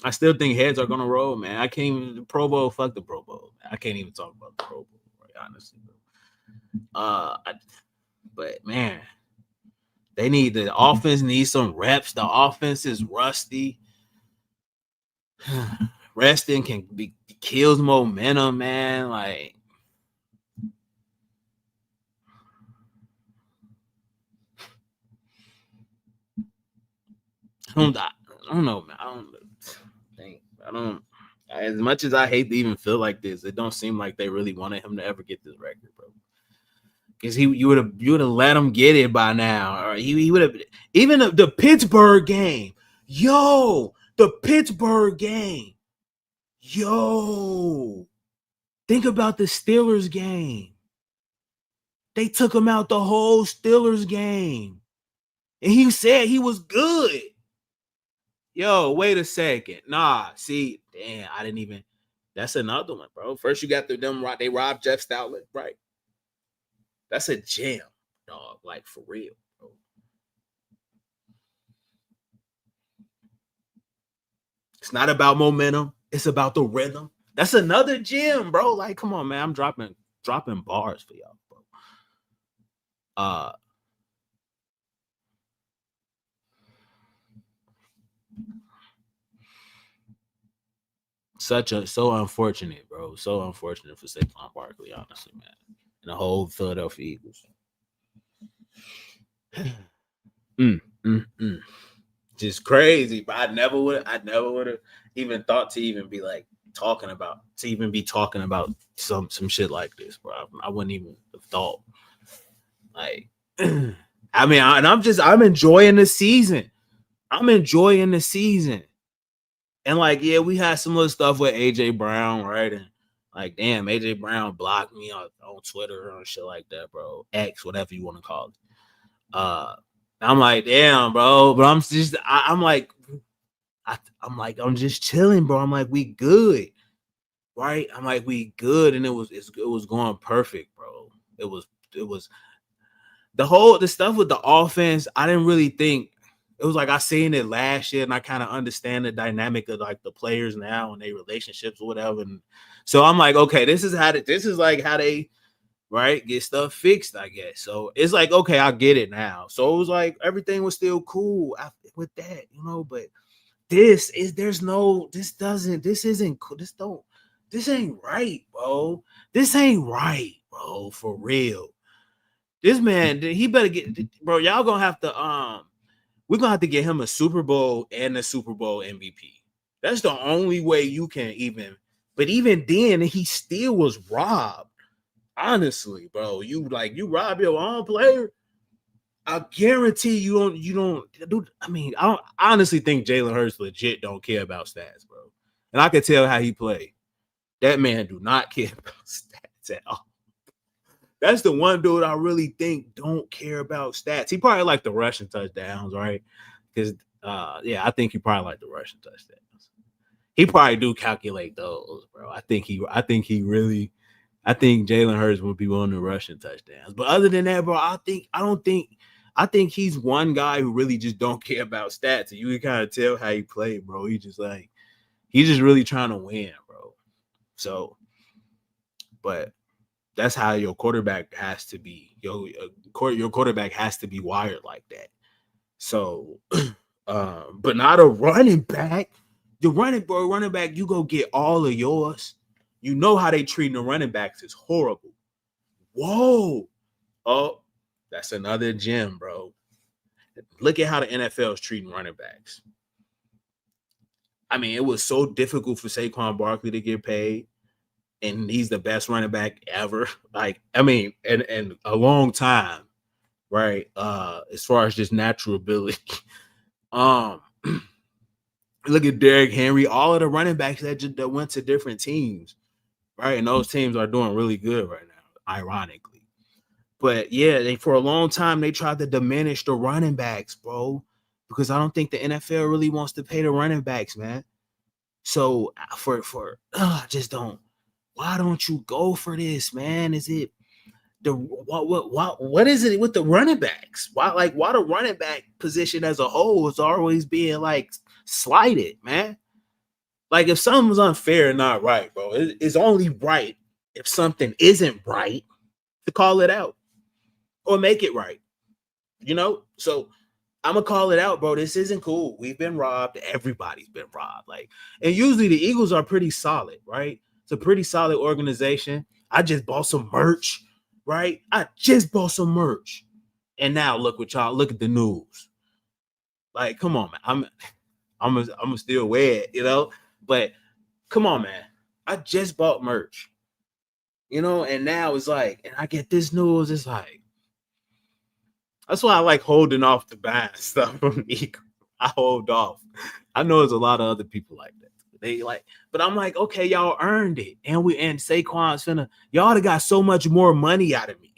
I still think heads are gonna roll, man. I can't even the Pro Bowl. Fuck the Pro Bowl. Man. I can't even talk about the Pro Bowl, right? Honestly, but man, the offense needs some reps. The offense is rusty. Resting kills momentum, man. Like, I don't know, man. As much as I hate to even feel like this, it don't seem like they really wanted him to ever get this record, bro. Because you would have let him get it by now, or he would have even the Pittsburgh game. The Pittsburgh game. Think about the Steelers game. They took him out the whole Steelers game, and he said he was good. Wait a second. Nah, see, damn, I didn't even. That's another one, bro. First, you got them. They robbed Jeff Stoutland, right? That's a gem, dog. Like, for real, bro. It's not about momentum. It's about the rhythm. That's another gem, bro. Like, come on, man. I'm dropping bars for y'all, bro. So unfortunate, bro. So unfortunate for Saquon Barkley, honestly, man. And the whole Philadelphia Eagles. Just crazy, but I never would have even thought to even be like talking about some shit like this, bro. I wouldn't even have thought. Like, I mean, I'm enjoying the season. And like, yeah, we had some little stuff with AJ Brown, right? And like, damn, AJ Brown blocked me on Twitter or shit like that, bro. X, whatever you want to call it. I'm like, damn, bro. But I'm just, I'm like, I'm just chilling, bro. I'm like, we good, right? I'm like, we good, and it was going perfect, bro. It was the stuff with the offense. I didn't really think. It was like I seen it last year, and I kind of understand the dynamic of like the players now and their relationships or whatever. And so I'm like, okay, this is how they right get stuff fixed, I guess. So it's like, okay, I get it now. So it was like everything was still cool with that, but this ain't right, bro. This ain't right, bro, for real. This man, he better get, bro. Y'all gonna have to we're gonna have to get him a Super Bowl and a Super Bowl MVP. That's the only way you can even. But even then, he still was robbed. Honestly, bro, you rob your own player. I guarantee you don't. Dude, I mean, I honestly think Jalen Hurts legit don't care about stats, bro. And I can tell how he played. That man do not care about stats at all. That's the one dude I really think don't care about stats. He probably like the rushing touchdowns, right? Because I think he probably like the rushing touchdowns. He probably do calculate those, bro. I think Jalen Hurts would be willing to rush in touchdowns. But other than that, bro, I think he's one guy who really just don't care about stats. And you can kind of tell how he played, bro. He's just really trying to win, bro. So, but that's how your quarterback has to be. Your quarterback has to be wired like that. So, but not a running back. The running back, you go get all of yours. You know how they treat the running backs is horrible. Whoa. Oh, that's another gem, bro. Look at how the NFL is treating running backs. I mean, it was so difficult for Saquon Barkley to get paid, and he's the best running back ever. Like, I mean, and a long time, right? As far as just natural ability. Look at Derrick Henry, all of the running backs that went to different teams, right? And those teams are doing really good right now, ironically. But yeah, for a long time they tried to diminish the running backs, bro, because I don't think the NFL really wants to pay the running backs, man. So just don't. Why don't you go for this, man? Is it what is it with the running backs? Why the running back position as a whole is always being like slighted, man? Like if something was unfair and not right, bro, it's only right if something isn't right to call it out or make it right, you know? So I'm gonna call it out, bro. This isn't cool. We've been robbed. Everybody's been robbed. And usually the Eagles are pretty solid, right? It's a pretty solid organization. I just bought some merch, right? And now look at the news. Like, come on, man. I'm still wear it, you know? But come on, man. I just bought merch. You know, and now it's like, and I get this news, it's like, that's why I like holding off to buying stuff from Eagle. I hold off. I know there's a lot of other people like that. But I'm like, okay, y'all earned it. And Saquon's y'all have got so much more money out of me.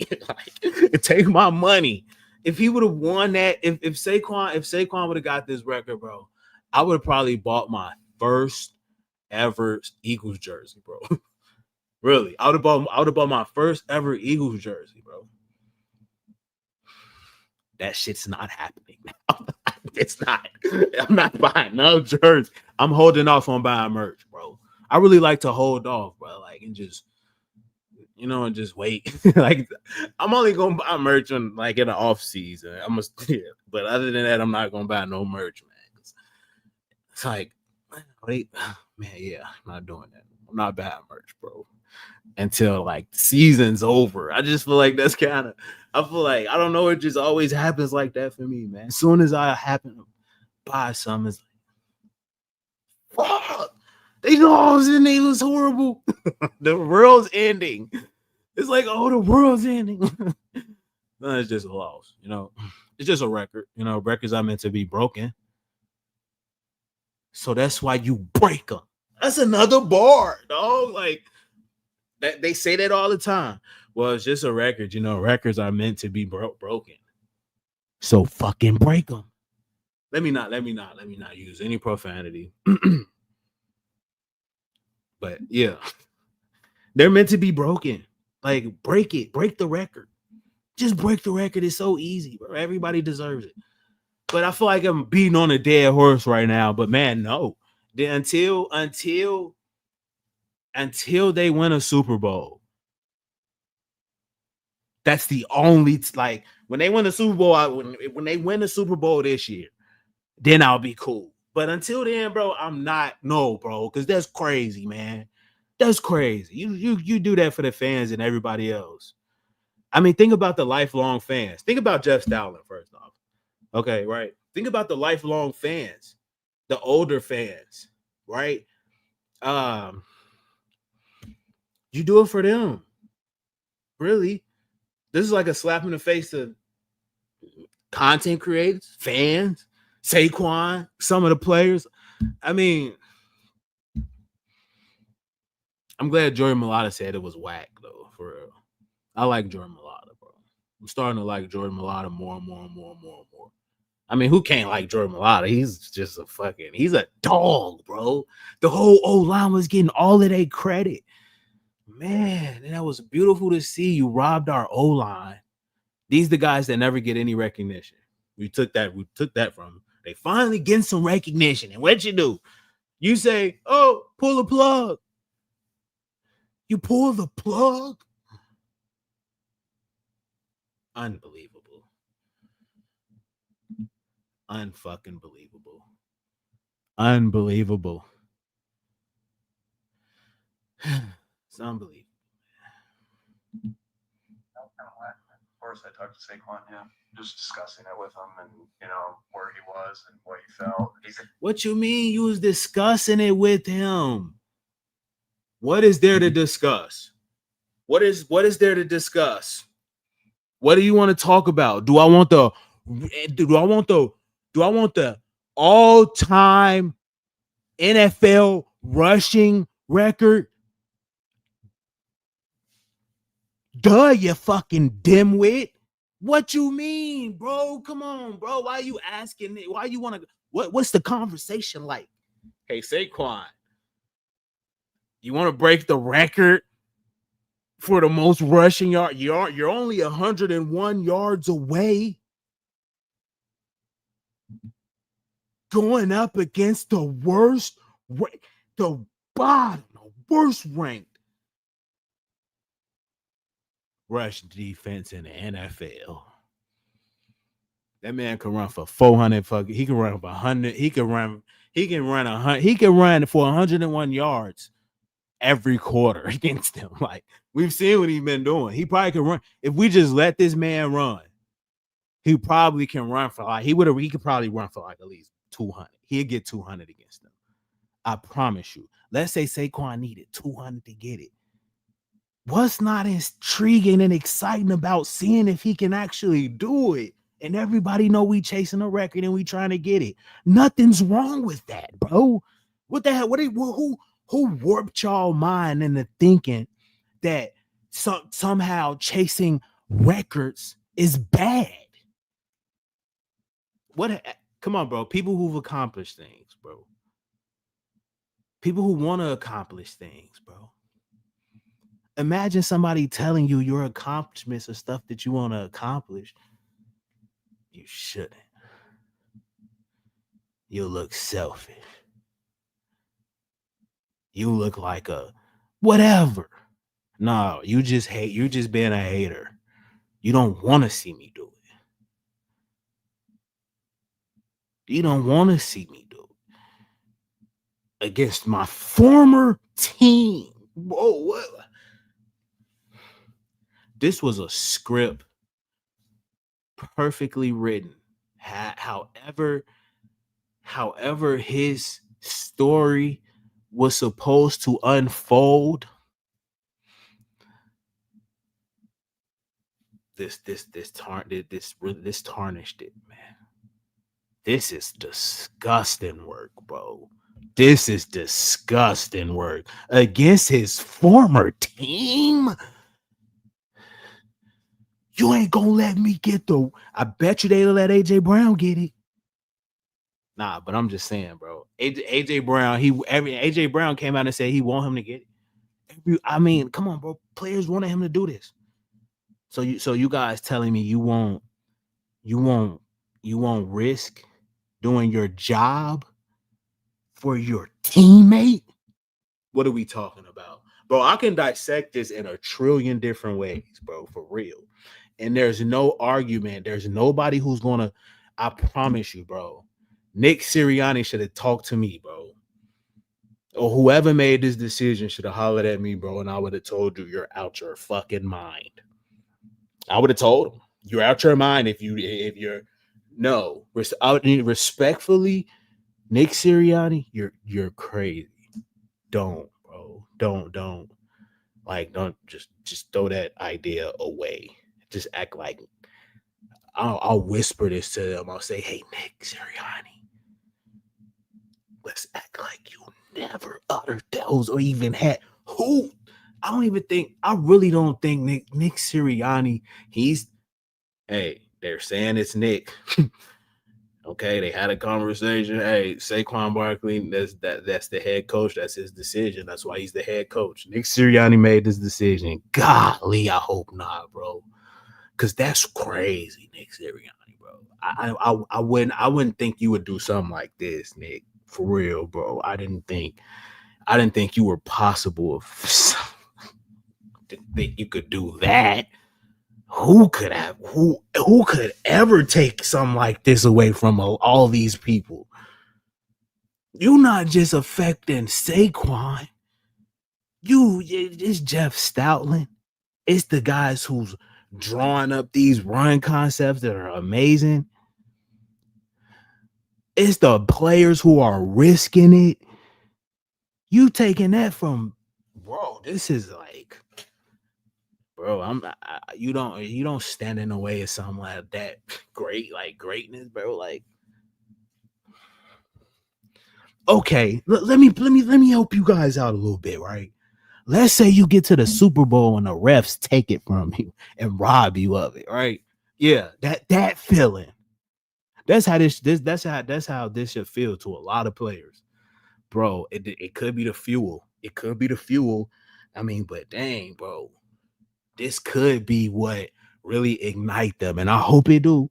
Take my money. If he would have won that, if Saquon would have got this record, bro, I would have probably bought my first ever Eagles jersey, bro. Really. I would have bought my first ever Eagles jersey, bro. That shit's not happening now. It's not. I'm not buying no jersey. I'm holding off on buying merch, bro. I really like to hold off, bro. And just, and just wait. I'm only gonna buy merch in the off season. But other than that, I'm not gonna buy no merch, man. It's like, man, yeah, I'm not doing that. I'm not buying merch, bro, until the season's over. I just feel like that's I feel like, I don't know, it just always happens like that for me, man. As soon as I happen to buy something, it's like, fuck, they lost and it was horrible. The world's ending. It's like, oh, the world's ending. No, it's just a loss, It's just a record. Records are meant to be broken. So that's why you break them. That's another bar, dog. That they say that all the time. Well, it's just a record. Records are meant to be broken. So fucking break them. Let me not use any profanity. But yeah, they're meant to be broken. Break it. Break the record. Just break the record. It's so easy, bro. Everybody deserves it. But I feel like I'm beating on a dead horse right now. But man, no. Until they win a Super Bowl. That's the only when they win the Super Bowl. When they win the Super Bowl this year, then I'll be cool. But until then, bro, I'm not. No, bro, because that's crazy, man. That's crazy. You do that for the fans and everybody else. I mean, think about the lifelong fans. Think about Jeff Stoutland first off. Okay, right. Think about the lifelong fans, the older fans, right? Um, you do it for them. Really. This is like a slap in the face to content creators, fans, Saquon, some of the players. I mean, I'm glad Jordan Mailata said it was whack, though, for real. I like Jordan Mailata, bro. I'm starting to like Jordan Mailata more and more and more and more and more. I mean, who can't like Jordan Mailata? He's just he's a dog, bro. The whole O-line was getting all of their credit. Man, and that was beautiful to see. You robbed our O-line. These the guys that never get any recognition. We took that from them. They finally get some recognition. And what you do? You say, oh, pull the plug. You pull the plug? Unbelievable. Unfucking believable. Unbelievable. It's unbelievable. Of course, I talked to Saquon, just discussing it with him and, where he was and what he felt. What you mean you was discussing it with him? What is there to discuss? What is there to discuss? What do you want to talk about? Do I want the all-time NFL rushing record? Duh, you fucking dimwit. What you mean, bro? Come on, bro. Why are you asking it? Why you want to what's the conversation like? Hey, Saquon, you want to break the record for the most rushing yard? You're only 101 yards away. Going up against the worst ranked rush defense in the NFL. That man can run for 400 fucking. He can run for 100. He can run for 101 yards every quarter against them. Like, we've seen what he's been doing. He probably can run. If we just let this man run, he probably can run for like he could probably run for like at least 200. He'll get 200 against them. I promise you. Let's say Saquon needed 200 to get it. What's not intriguing and exciting about seeing if he can actually do it? And everybody know we chasing a record and we trying to get it. Nothing's wrong with that, bro. What the hell? Who warped y'all mind into thinking that somehow chasing records is bad? Come on, bro. People who've accomplished things, bro. People who want to accomplish things, bro. Imagine somebody telling you your accomplishments or stuff that you want to accomplish. You shouldn't. You look selfish. You look like a whatever. No, you just hate. You're just being a hater. You don't want to see me do it. You don't want to see me do it against my former team. Whoa, what? This was a script, perfectly written. However his story was supposed to unfold, this tarnished it, man. This is disgusting work, bro. This is disgusting work against his former team. You ain't gonna let me get I bet you they'll let AJ Brown get it. Nah, but I'm just saying, bro. AJ Brown, AJ Brown came out and said he want him to get it. I mean, come on, bro. Players wanted him to do this. So you guys telling me you won't risk doing your job for your teammate? What are we talking about? Bro, I can dissect this in a trillion different ways, bro, for real. And there's no argument. There's nobody who's gonna, I promise you, bro, Nick Sirianni should have talked to me, bro. Or whoever made this decision should have hollered at me, bro, and I would have told you you're out your fucking mind. I would have told him you're out your mind if you're no. Respectfully, Nick Sirianni, you're crazy. Don't, bro. Don't. Like, don't just throw that idea away. Just act like I'll whisper this to them. I'll say, hey, Nick Sirianni, let's act like you never uttered those or even had who. I really don't think Nick Sirianni, they're saying it's Nick. Okay, they had a conversation. Hey, Saquon Barkley, that's the head coach. That's his decision. That's why he's the head coach. Nick Sirianni made this decision. Golly, I hope not, bro. Because that's crazy, Nick Sirianni, bro. I wouldn't think you would do something like this, Nick. For real, bro. I didn't think you were possible to think you could do that. Who could ever take something like this away from all these people? You're not just affecting Saquon. It's Jeff Stoutland. It's the guys who's drawing up these run concepts that are amazing. It's the players who are risking it. You taking that from, bro, this is like, bro, you don't stand in the way of something like that greatness, bro. Like, okay, let me help you guys out a little bit, right? Let's say you get to the Super Bowl and the refs take it from you and rob you of it, right? Yeah, that feeling. That's how this should feel to a lot of players, bro. It could be the fuel. It could be the fuel. I mean, but dang, bro, this could be what really ignite them, and I hope it do.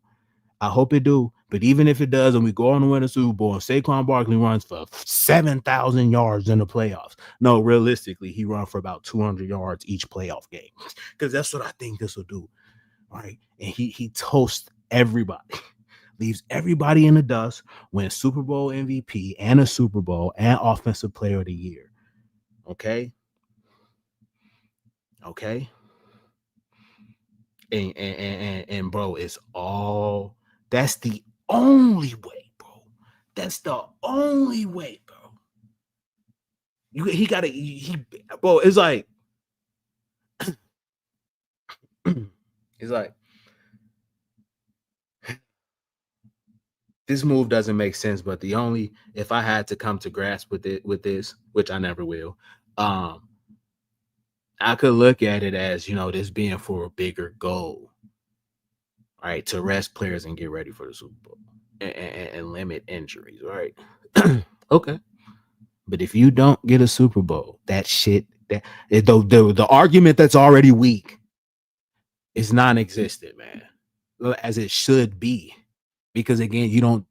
But even if it does, and we go on to win the Super Bowl, and Saquon Barkley runs for 7,000 yards in the playoffs. No, realistically, he runs for about 200 yards each playoff game, because that's what I think this will do, right? And he toasts everybody, leaves everybody in the dust, wins Super Bowl MVP and a Super Bowl and Offensive Player of the Year. Okay. And bro, that's the only way, bro. That's the only way, bro. Bro, it's like it's like this move doesn't make sense, but if I had to come to grasp with this, which I never will, I could look at it as, this being for a bigger goal, right? To rest players and get ready for the Super Bowl and limit injuries, right? Okay. But if you don't get a Super Bowl, the argument that's already weak is non-existent, man, as it should be. Because again, you don't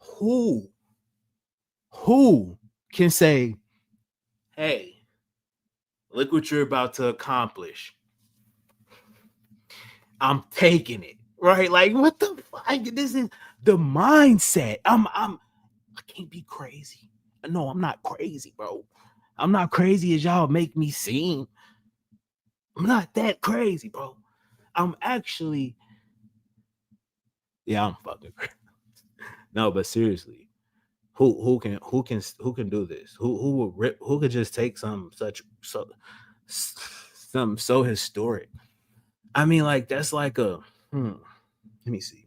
who can say, hey, look what you're about to accomplish. I'm taking it, right? Like, what the fuck? This is the mindset. I can't be crazy. No, I'm not crazy, bro. I'm not crazy as y'all make me seem. I'm not that crazy, bro. I'm actually, I'm fucking crazy. No, but seriously, who can do this? Who could just take something so historic? I mean, like, that's like let me see.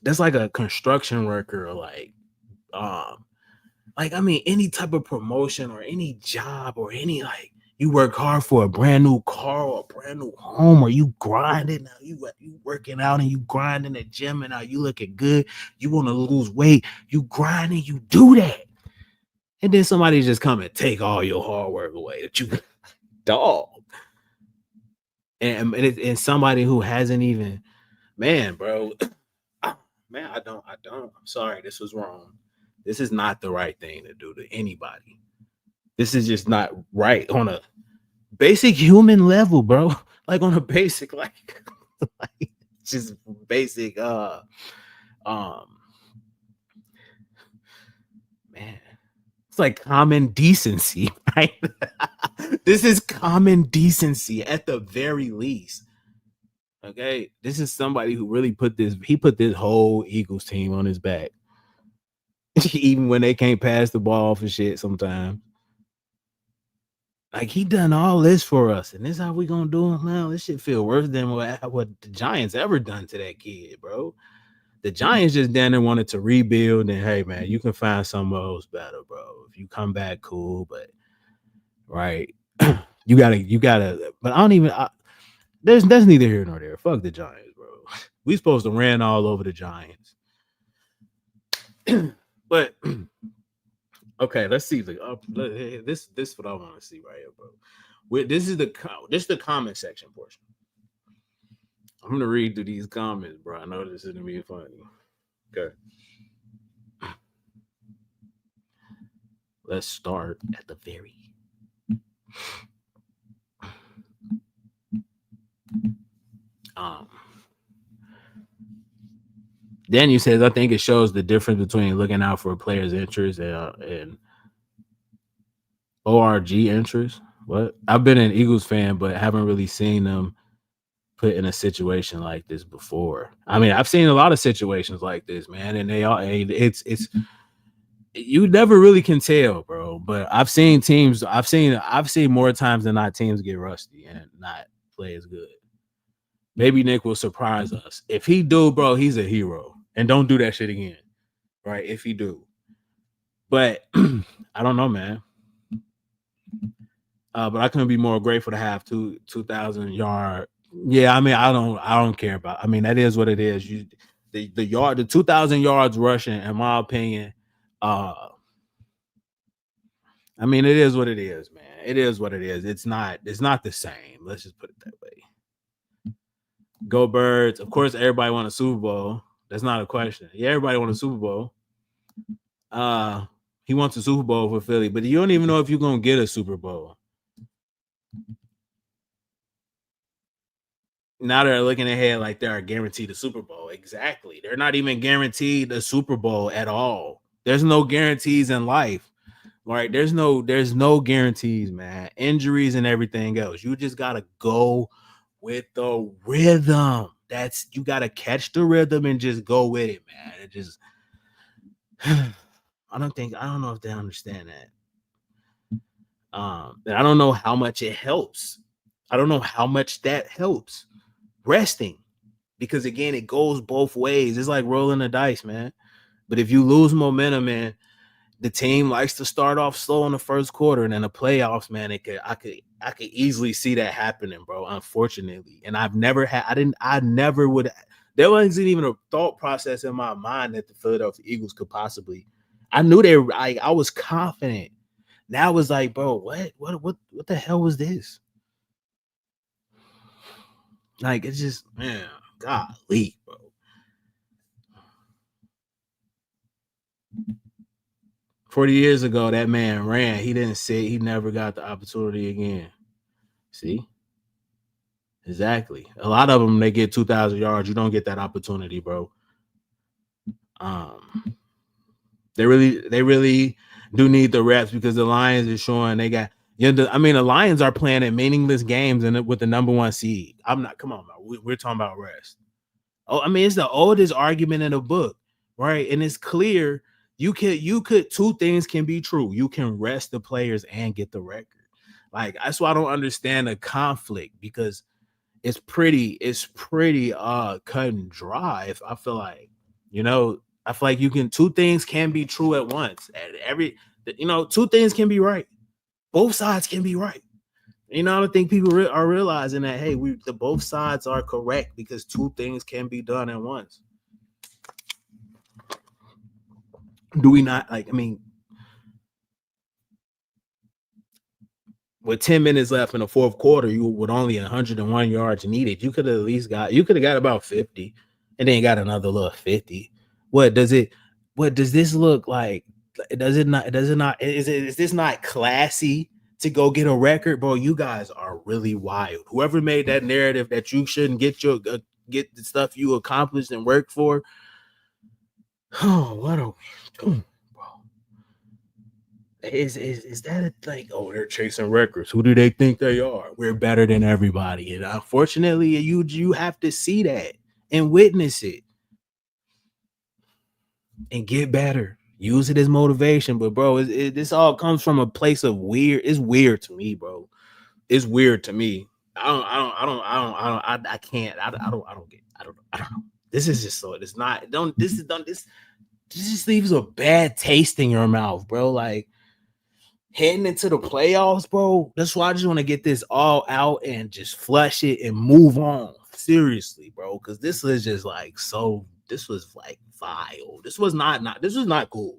That's like a construction worker, or I mean, any type of promotion or any job or any, like, you work hard for a brand new car or a brand new home, or you grinding. Now you working out and you grinding the gym, and now you looking good. You want to lose weight. You grinding, you do that. And then somebody just come and take all your hard work away that you dog. And somebody who hasn't even, man, bro, man, I don't. I'm sorry. This was wrong. This is not the right thing to do to anybody. This is just not right on a basic human level, bro. Like, on a basic, like just basic Man, it's like common decency, right? This is common decency at the very least. Okay, this is somebody who really put this whole Eagles team on his back. Even when they can't pass the ball for shit sometimes. Like, he done all this for us, and this how we gonna do him now? This shit feel worse than what the Giants ever done to that kid, bro. The Giants just down there wanted to rebuild, and hey, man, you can find somewhere else better, bro. If you come back, cool, but right, you gotta. But I don't even. That's neither here nor there. Fuck the Giants, bro. We supposed to ran all over the Giants, but. Okay, let's see this what I want to see right here, bro. This is the comment section portion. I'm gonna read through these comments, bro. I know this is gonna be funny. Okay, let's start at the very. Daniel says, I think it shows the difference between looking out for a player's interests and ORG interests. What? I've been an Eagles fan, but haven't really seen them put in a situation like this before. I mean, I've seen a lot of situations like this, man, and it's you never really can tell, bro. But I've seen more times than not teams get rusty and not play as good. Maybe Nick will surprise us. If he do, bro, he's a hero. And don't do that shit again, right? If he do. But I don't know, man. But I couldn't be more grateful to have 2,000 yard. Yeah, I mean, I don't care about. I mean, that is what it is. The 2,000 yards rushing, in my opinion. I mean, it is what it is, man. It is what it is. It's not the same. Let's just put it that way. Go Birds. Of course, everybody won a Super Bowl. That's not a question. Yeah, everybody won a Super Bowl. He wants a Super Bowl for Philly, but you don't even know if you're gonna get a Super Bowl. Now they're looking ahead like they're guaranteed a Super Bowl. Exactly. They're not even guaranteed a Super Bowl at all. There's no guarantees in life. Right? There's no guarantees, man. Injuries and everything else. You just gotta go with the rhythm. You gotta catch the rhythm and just go with it, man. It just I don't know if they understand that. And I don't know how much it helps. I don't know how much that helps. Resting. Because again, it goes both ways. It's like rolling the dice, man. But if you lose momentum, man, the team likes to start off slow in the first quarter, and in the playoffs, man, I could easily see that happening, bro. Unfortunately, and there wasn't even a thought process in my mind that the Philadelphia Eagles could possibly. I knew I was confident. Now it was like, bro, what the hell was this? Like, it's just, man, golly, bro. $40 years ago, that man ran. He didn't sit. He never got the opportunity again. See? Exactly. A lot of them, they get 2,000 yards. You don't get that opportunity, bro. They really do need the reps because the Lions are showing they got. The Lions are playing in meaningless games and with the number one seed. Come on, man. We're talking about rest. Oh, I mean, it's the oldest argument in the book, right? And it's clear. You could two things can be true. You can rest the players and get the record. Like, that's why I don't understand the conflict, because it's pretty cut and dry. I feel like, two things can be true at once. Two things can be right. Both sides can be right. I don't think people are realizing that, hey, both sides are correct because two things can be done at once. Do we not, with 10 minutes left in the fourth quarter, you with only 101 yards needed, you could have got about 50 and then got another little 50. What does this look like? Is this not classy to go get a record? Bro, you guys are really wild. Whoever made that narrative that you shouldn't get the stuff you accomplished and worked for, Oh, what are we doing, bro? Is that a, like, oh, they're chasing records? Who do they think they are? We're better than everybody, and unfortunately, you have to see that and witness it and get better. Use it as motivation, but bro, this all comes from a place of weird. It's weird to me, bro. It's weird to me. I can't. I don't get. I don't know. This is just so. It's not. Don't. This is done. This just leaves a bad taste in your mouth, bro. Like heading into the playoffs, bro. That's why I just want to get this all out and just flush it and move on. Seriously, bro. Because this was just like so. This was like vile. This was not. This was not cool.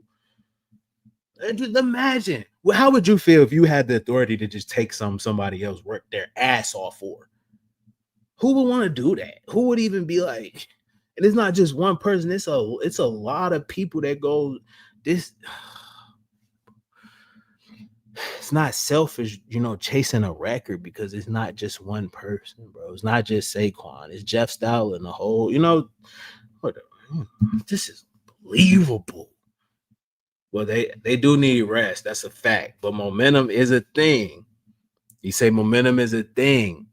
Just imagine. Well, how would you feel if you had the authority to just take somebody else work their ass off for? Who would want to do that? Who would even be like? And it's not just one person. It's a lot of people that go this. It's not selfish, chasing a record because it's not just one person, bro. It's not just Saquon. It's Jeff Stoutland and the whole, this is unbelievable. Well, they do need rest. That's a fact. But momentum is a thing. You say momentum is a thing.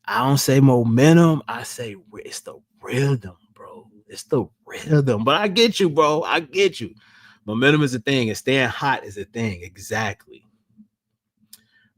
I don't say momentum. I say it's the rhythm, bro. It's the rhythm. But I get you, bro. I get you. Momentum is a thing, and staying hot is a thing. Exactly.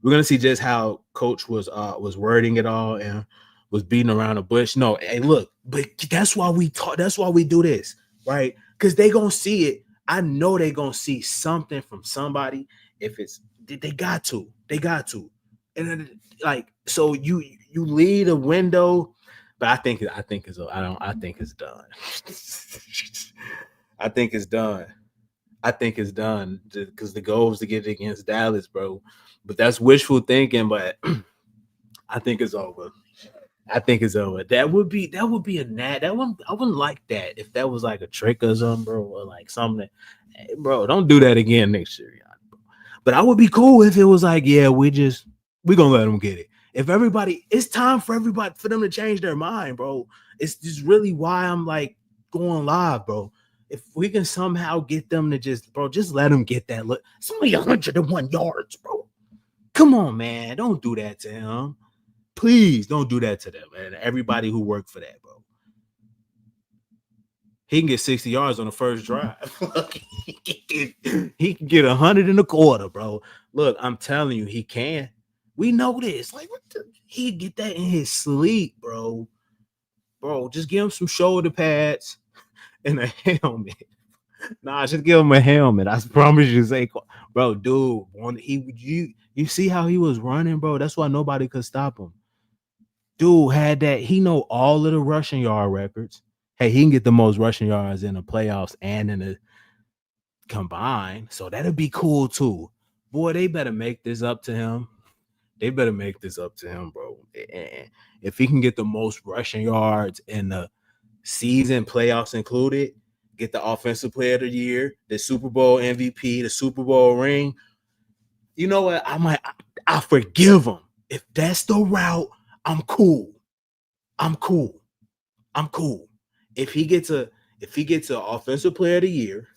We're gonna see just how Coach was wording it all and was beating around the bush. No, hey, look, but that's why we talk. That's why we do this, right? Because they gonna see it. I know they gonna see something from somebody. If it's they got to, and then, like so you leave a window, but I think it's I think it's done. I think it's done. I think it's done because the goal is to get it against Dallas, bro. But that's wishful thinking. But I think it's over. I think it's over. That would be a nat. That one I wouldn't like that if that was like a trick or something, bro, or like something. Hey, bro, don't do that again next year. But I would be cool if it was like, yeah, we gonna let them get it. If everybody, it's time for them to change their mind, bro. It's just really why I'm like going live, bro. If we can somehow get them to just let them get that look. It's only 101 yards, bro. Come on, man. Don't do that to him. Please don't do that to them, man. Everybody who worked for that, bro. He can get 60 yards on the first drive. He can get 100 in a quarter, bro. Look, I'm telling you, he can. We know this. Like, he can get that in his sleep, bro. Bro, just give him some shoulder pads and a helmet. Nah, just give him a helmet. I promise you, Saquon. Bro, dude, you see how he was running, bro? That's why nobody could stop him. Dude had that. He know all of the rushing yard records. Hey, he can get the most rushing yards in the playoffs and in the combined. So that'd be cool too. Boy, they better make this up to him. They better make this up to him, bro. And if he can get the most rushing yards in the season, playoffs included, get the offensive player of the year, the Super Bowl MVP, the Super Bowl ring. You know what? I forgive him. If that's the route, I'm cool. If he gets an offensive player of the year,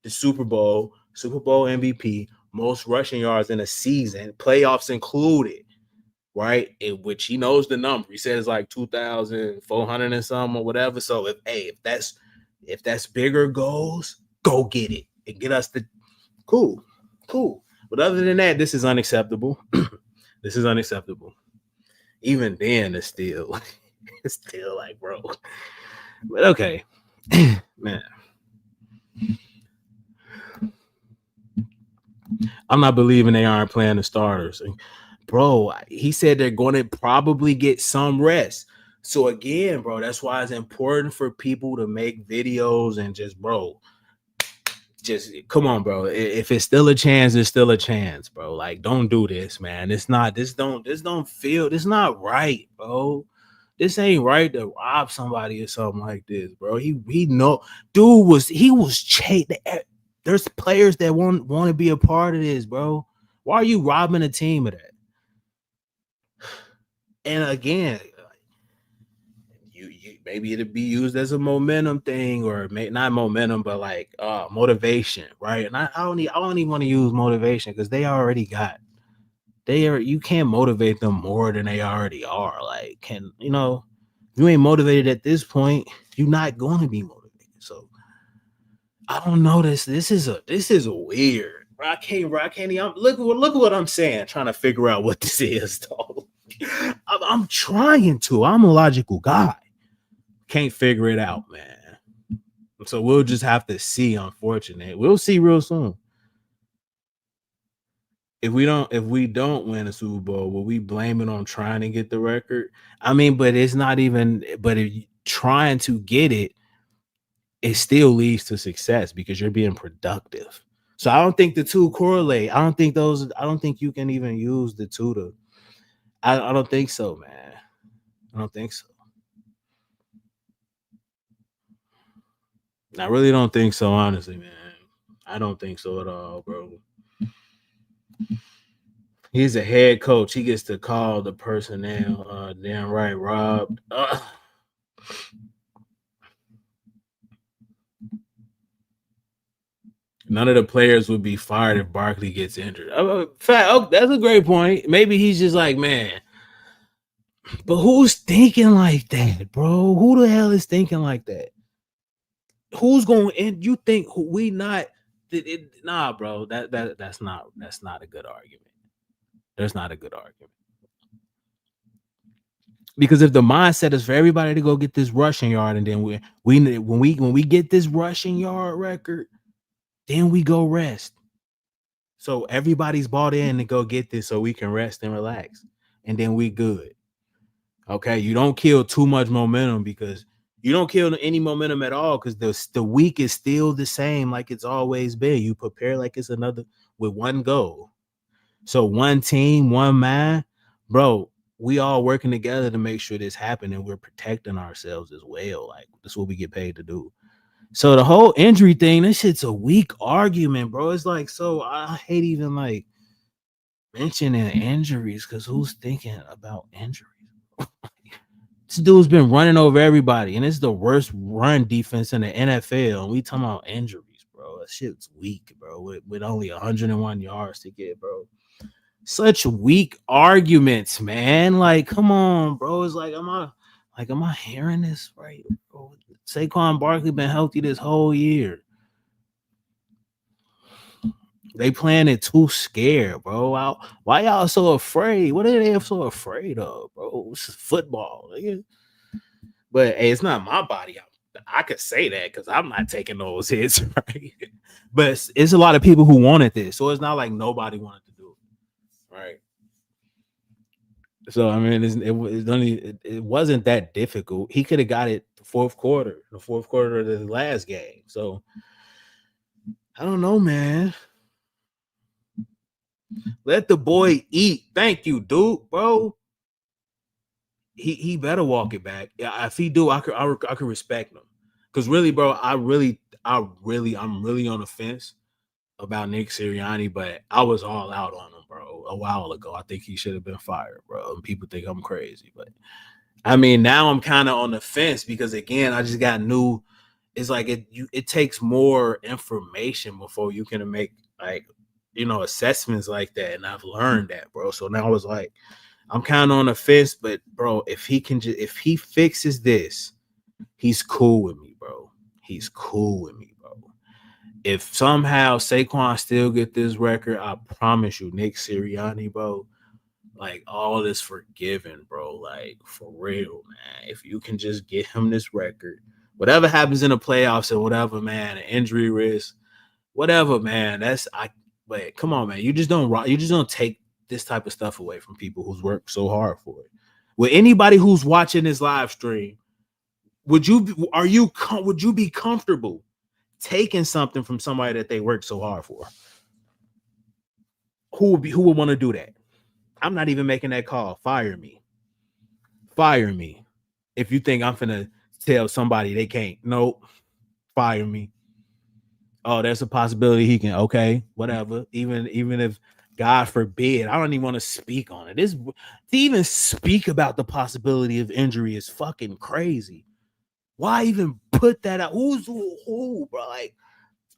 the Super Bowl MVP, most rushing yards in a season, playoffs included, right? In which he knows the number. He says like 2,400 and something or whatever. So if that's bigger goals, go get it and get us the cool. But other than that, this is unacceptable. This is unacceptable. Even then, it's still like, bro. But okay, man. I'm not believing they aren't playing the starters. Bro, he said they're going to probably get some rest. So again, bro, that's why it's important for people to make videos and just come on, bro. If it's still a chance, it's still a chance, bro. Like, don't do this, man. This don't feel, this not right, bro. This ain't right to rob somebody or something like this, bro. He know, dude was chased. There's players that want to be a part of this, bro. Why are you robbing a team of that? And again, maybe it'd be used as a momentum thing, or not momentum, but like motivation, right? And I don't even want to use motivation because they already got you can't motivate them more than they already are. Like, you ain't motivated at this point, you're not going to be motivated. So I don't know. This is a weird. I can't even look at what I'm saying, trying to figure out what this is, dog. I'm trying to. I'm a logical guy. Can't figure it out, man. So we'll just have to see. Unfortunate. We'll see real soon. If we don't win a Super Bowl, will we blame it on trying to get the record? I mean, but it's not even. But if trying to get it, it still leads to success because you're being productive. So I don't think the two correlate. I don't think you can even use the two to. I don't think so, man. I don't think so. I really don't think so, honestly, man. I don't think so at all, bro. He's a head coach. He gets to call the personnel. Damn right, Rob. None of the players would be fired if Barkley gets injured. That's a great point. Maybe he's just like, man. But who's thinking like that, bro? Who the hell is thinking like that? Who's going and you think we not nah, bro. That's not a good argument. There's not a good argument. Because if the mindset is for everybody to go get this rushing yard, and then when we get this rushing yard record, then we go rest. So everybody's bought in to go get this so we can rest and relax. And then we good. Okay. You don't kill too much momentum because you don't kill any momentum at all because the week is still the same like it's always been. You prepare like it's another with one goal. So one team, one man, bro, we all working together to make sure this happens and we're protecting ourselves as well. Like that's what we get paid to do. So the whole injury thing, this shit's a weak argument, bro. It's like, so I hate even like mentioning injuries because who's thinking about injuries? This dude's been running over everybody, and it's the worst run defense in the NFL. And we talking about injuries, bro. That shit's weak, bro. With only 101 yards to get, bro. Such weak arguments, man. Like, come on, bro. It's like, am I hearing this right, bro? Saquon Barkley been healthy this whole year. They playing it too scared, bro. Why y'all so afraid? What are they so afraid of, bro? This is football, nigga. But hey, it's not my body. I could say that because I'm not taking those hits, right? But it's a lot of people who wanted this, so it's not like nobody wanted to do it, right? So I mean, it wasn't that difficult. He could have got it the fourth quarter of the last game. So I don't know, man. Let the boy eat. Thank you, dude, bro. He better walk it back. Yeah, if he do, I could respect him. Cause really, bro, I'm really on the fence about Nick Sirianni, but I was all out on him, bro, a while ago. I think he should have been fired, bro. And people think I'm crazy, but I mean, now I'm kind of on the fence because again, I just got new. It's like it takes more information before you can make like assessments like that, and I've learned that, bro. So now it's like I'm kind of on the fence, but bro, if he fixes this, he's cool with me, bro. He's cool with me, bro. If somehow Saquon still get this record, I promise you, Nick Sirianni, bro, like all is forgiven, bro. Like for real, man. If you can just get him this record, whatever happens in the playoffs and whatever, man, an injury risk, whatever, man. But come on, man. You just don't take this type of stuff away from people who's worked so hard for it. With anybody who's watching this live stream, would you be comfortable taking something from somebody that they worked so hard for? Who would want to do that? I'm not even making that call. Fire me. If you think I'm finna tell somebody they can't, nope. Fire me. Oh, there's a possibility he can. Okay, whatever. Even if God forbid, I don't even want to speak on it. To even speak about the possibility of injury is fucking crazy. Why even put that out? Who's who, bro? Like,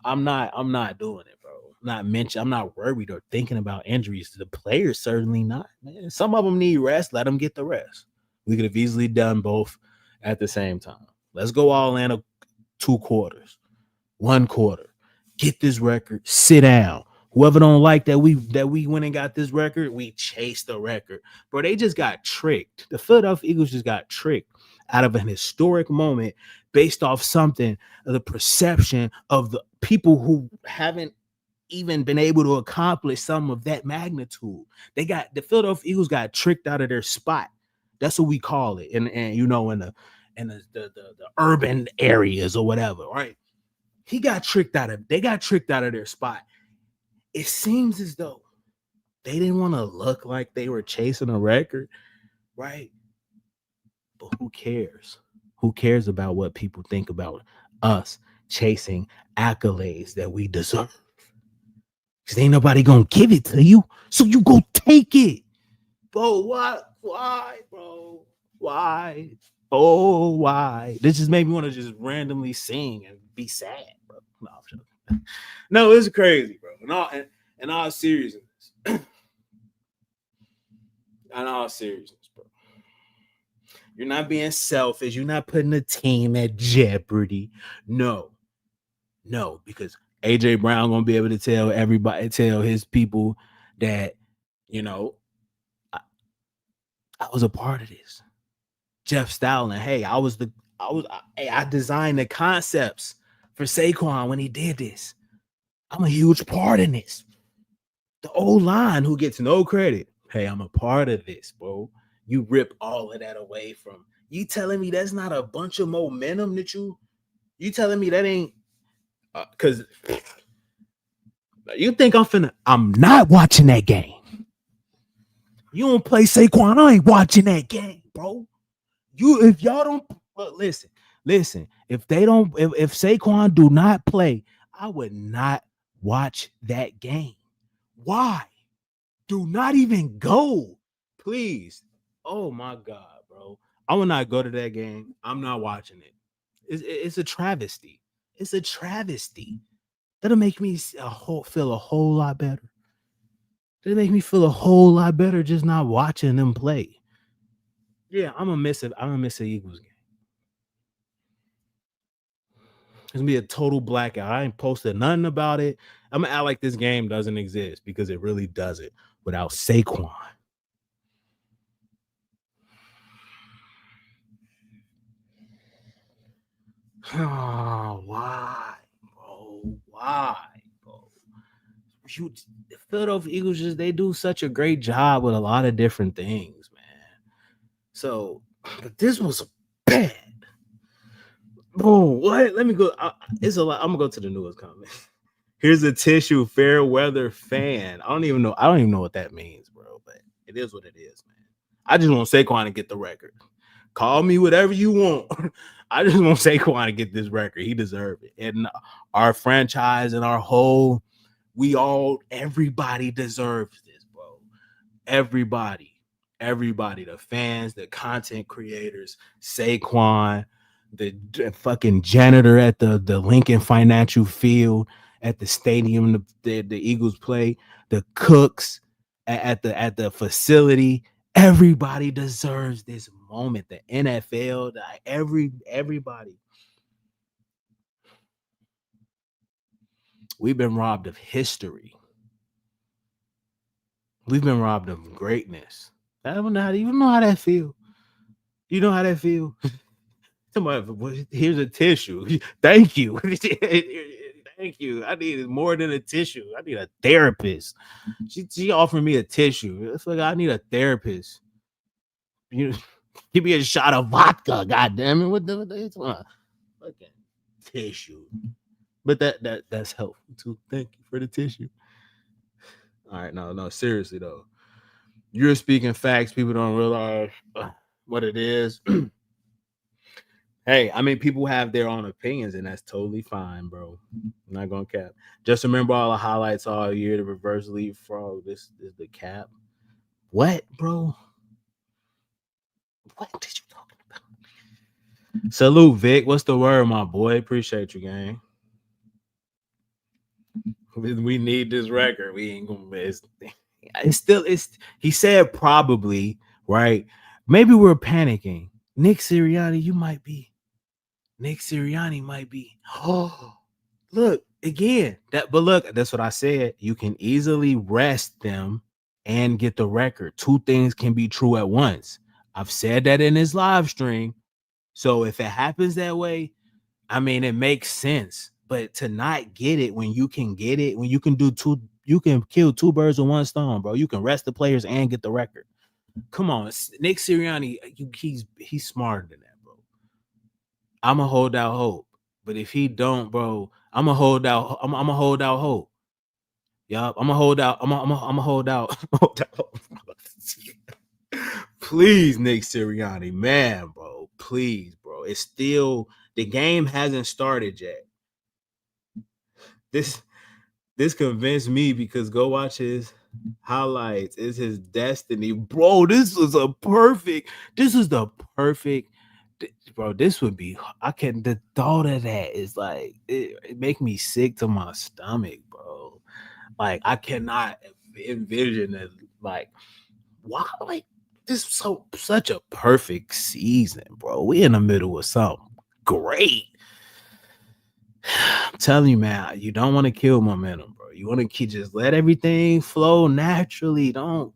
I'm not doing it, bro. I'm not worried or thinking about injuries. The players certainly not, man. Some of them need rest. Let them get the rest. We could have easily done both at the same time. Let's go all in 2 quarters, 1 quarter. Get this record. Sit down. Whoever don't like that we went and got this record, we chased the record. Bro, they just got tricked. The Philadelphia Eagles just got tricked out of an historic moment based off something, the perception of the people who haven't even been able to accomplish some of that magnitude. The Philadelphia Eagles got tricked out of their spot. That's what we call it. And you know, in the urban areas or whatever, right? They got tricked out of their spot. It seems as though they didn't want to look like they were chasing a record, right? But who cares? Who cares about what people think about us chasing accolades that we deserve? Because ain't nobody gonna give it to you. So you go take it. Bro, what? Why, bro? Why? Oh, why? This just made me want to just randomly sing and be sad, bro. No, I'm joking. No, it's crazy, bro. In all seriousness. In all seriousness, bro. You're not being selfish. You're not putting the team at jeopardy. No, because AJ Brown gonna be able to tell his people that, you know, I was a part of this. Jeff Stoutland, hey, I designed the concepts for Saquon when he did this. I'm a huge part in this. The old line who gets no credit. Hey, I'm a part of this, bro. You rip all of that away from you. Telling me that's not a bunch of momentum that you telling me that ain't because you think I'm not watching that game. You don't play Saquon, I ain't watching that game, bro. If y'all don't listen. If Saquon do not play, I would not watch that game. Why? Do not even go, please. Oh my God, bro. I will not go to that game. I'm not watching it. It's a travesty. It's a travesty. That'll make me feel a whole lot better. That'll make me feel a whole lot better just not watching them play. Yeah, I'm gonna miss it. I'm gonna miss the Eagles game. It's gonna be a total blackout. I ain't posted nothing about it. I'm gonna act like this game doesn't exist because it really doesn't without Saquon. Oh, why, bro? Why, bro? The Philadelphia Eagles they do such a great job with a lot of different things, man. So, but this was bad. Bro, what? Let me go. It's a lot. I'm gonna go to the newest comment. Here's a tissue, fair weather fan. I don't even know what that means, bro. But it is what it is, man. I just want Saquon to get the record. Call me whatever you want. I just want Saquon to get this record. He deserves it. And our franchise and our whole, everybody deserves this, bro. Everybody, the fans, the content creators, Saquon, the fucking janitor at the Lincoln Financial Field, at the stadium the Eagles play, the cooks at the facility. Everybody deserves this moment. The NFL, everybody. We've been robbed of history. We've been robbed of greatness. I don't know how that feel. You know how that feel? Somebody, here's a tissue. Thank you. Thank you. I need more than a tissue. I need a therapist. She offered me a tissue. It's like I need a therapist. You give me a shot of vodka. God damn it! What the fucking tissue? But that's helpful too. Thank you for the tissue. All right, no, seriously though. You're speaking facts. People don't realize what it is. Hey, I mean, people have their own opinions, and that's totally fine, bro. I'm not gonna cap. Just remember all the highlights all year. The reverse leapfrog. This is the cap. What, bro? What did you talking about? Salute, Vic. What's the word, my boy? Appreciate you, gang. We need this record. We ain't gonna miss. It's still. It's. He said probably right. Maybe we're panicking. Nick Sirianni, you might be. Nick Sirianni might be. Oh, look again. But look, that's what I said. You can easily rest them and get the record. Two things can be true at once. I've said that in his live stream. So if it happens that way, I mean, it makes sense. But to not get it when you can get it, when you can do two, you can kill two birds with one stone, bro. You can rest the players and get the record. Come on, Nick Sirianni, he's smarter than that, bro. I'ma hold out hope. But if he don't, bro, I'ma hold out. I'ma hold out hope. Yup, I'ma hold out. I'ma hold out. Hold out. Please, Nick Sirianni, man, bro. Please, bro. It's still the game hasn't started yet. This convinced me because go watch his highlights. It's his destiny, bro. This is the perfect. Bro. This would be. The thought of that is like it make me sick to my stomach, bro. Like I cannot envision it. Like why? Like this is such a perfect season, bro. We in the middle of something great. I'm telling you, man, you don't want to kill momentum, bro. You want to just let everything flow naturally. Don't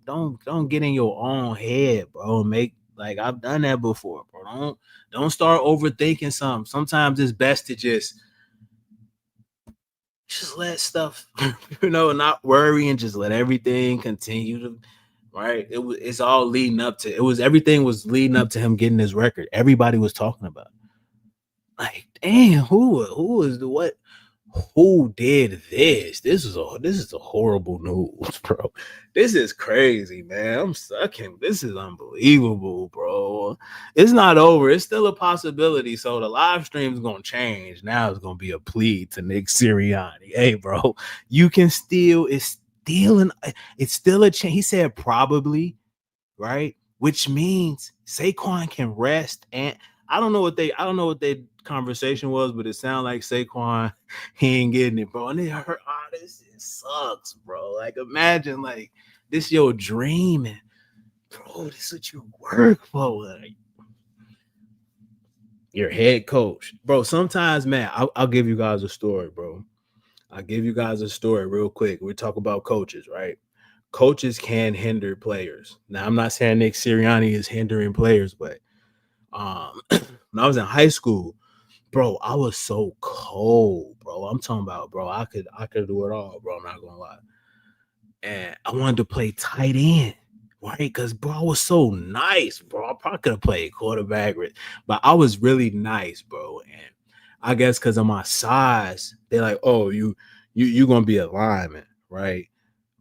get in your own head, bro. Make like I've done that before, bro. Don't start overthinking something. Sometimes it's best to just let stuff, not worry and just let everything continue to right. It's all leading up to everything was leading up to him getting his record. Everybody was talking about it. Like, damn, who did this? This is a horrible news, bro. This is crazy, man. I'm sucking. This is unbelievable, bro. It's not over. It's still a possibility. So the live stream is gonna change. Now it's gonna be a plea to Nick Sirianni. Hey, bro, you can still. It's still a chance. He said probably, right? Which means Saquon can rest. And I don't know what they conversation was, but it sounded like Saquon, he ain't getting it, bro. And it hurt. This sucks, bro. Like, imagine, like, this your dream, and bro, this is what you work for. Like, your head coach, bro. Sometimes, man, I'll give you guys a story, bro. I'll give you guys a story real quick. We talk about coaches, right? Coaches can hinder players. Now, I'm not saying Nick Sirianni is hindering players, but when I was in high school, bro, I was so cold, bro. I'm talking about, bro, I could do it all, bro. I'm not gonna lie. And I wanted to play tight end, right? Because, bro, I was so nice, bro. I probably could have played quarterback, but I was really nice, bro. And I guess because of my size, they're like, oh, you gonna be a lineman, right?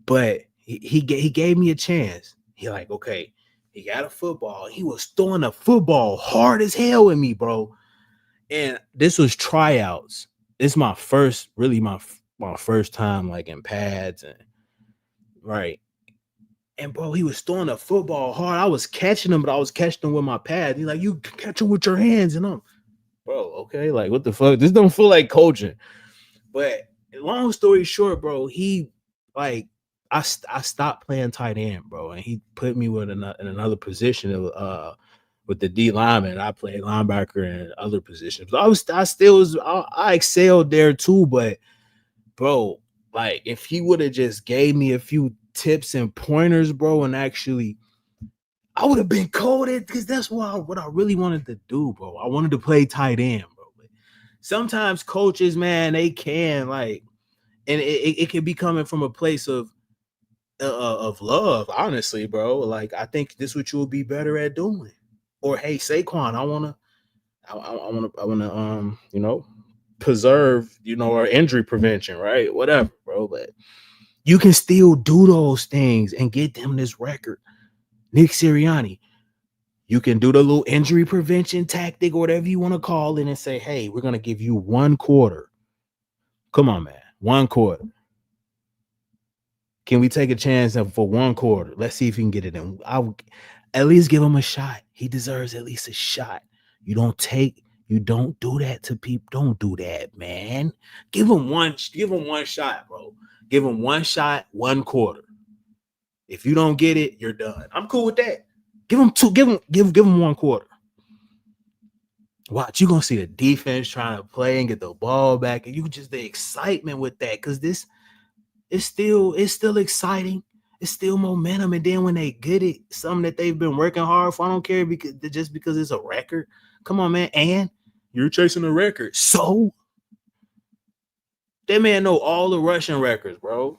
But he gave me a chance. He like, okay, he got a football. He was throwing a football hard as hell at me, bro. And this was tryouts. This is my first time like in pads and right. And bro, he was throwing a football hard. I was catching him, but I was catching him with my pads. He's like, you catch him with your hands, and I'm, bro, okay, like what the fuck? This don't feel like coaching. But long story short, bro, he like I stopped playing tight end, bro, and he put me in another position of with the D lineman. I played linebacker and other positions. But I excelled there too. But bro, like if he would have just gave me a few tips and pointers, bro, and actually I would have been coded because that's what I really wanted to do, bro. I wanted to play tight end, bro. But sometimes coaches, man, they can like, and it can be coming from a place of love, honestly, bro. Like I think this is what you'll be better at doing. Or hey, Saquon, I wanna preserve, or injury prevention, right? Whatever, bro. But you can still do those things and get them this record. Nick Sirianni, you can do the little injury prevention tactic or whatever you want to call it and say, hey, we're gonna give you 1 quarter. Come on, man. 1 quarter. Can we take a chance for 1 quarter? Let's see if he can get it in. I'll at least give him a shot. He deserves at least a shot. You don't take You don't do that to people. Don't do that, man. Give him one shot, bro. Give him one shot, one quarter. If you don't get it, you're done. I'm cool with that. Give him 1 quarter. Watch, you're gonna see the defense trying to play and get the ball back, and you just the excitement with that, because this it's still exciting. It's still momentum, and then when they get it, something that they've been working hard for, I don't care because it's a record. Come on, man, and you're chasing a record, so that man know all the rushing records, bro.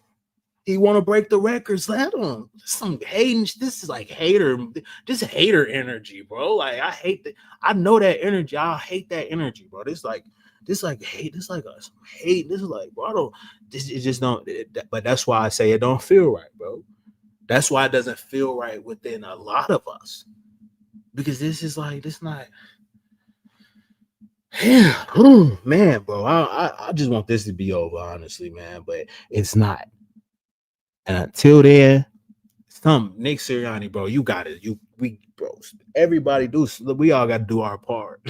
He want to break the records. Let him. Some hating. This is like hater. This hater energy, bro. Like I hate that. I know that energy. I hate that energy, bro. This like hate. This like some hate. This is like, bro. I don't. This it just don't. But that's why I say it don't feel right, bro. That's why it doesn't feel right within a lot of us, because this is like this not. Yeah, man, bro. I just want this to be over, honestly, man. But it's not. And until then, Nick Sirianni, bro, you got it. Bro, everybody we all got to do our part.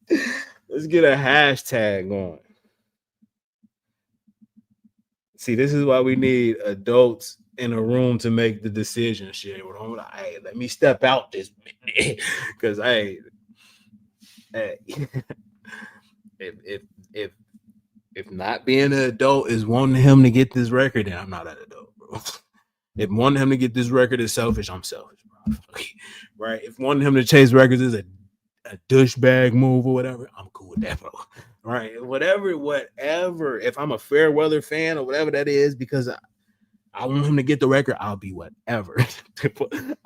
Let's get a hashtag going. See, this is why we need adults in a room to make the decision. Shit, hey, let me step out this minute, because hey, if not being an adult is wanting him to get this record, then I'm not an adult, bro. If wanting him to get this record is selfish, I'm selfish, bro. Right? If wanting him to chase records is a douchebag move or whatever, I'm cool with that, bro. Right? Whatever. If I'm a fair weather fan or whatever that is, because I want him to get the record, I'll be whatever.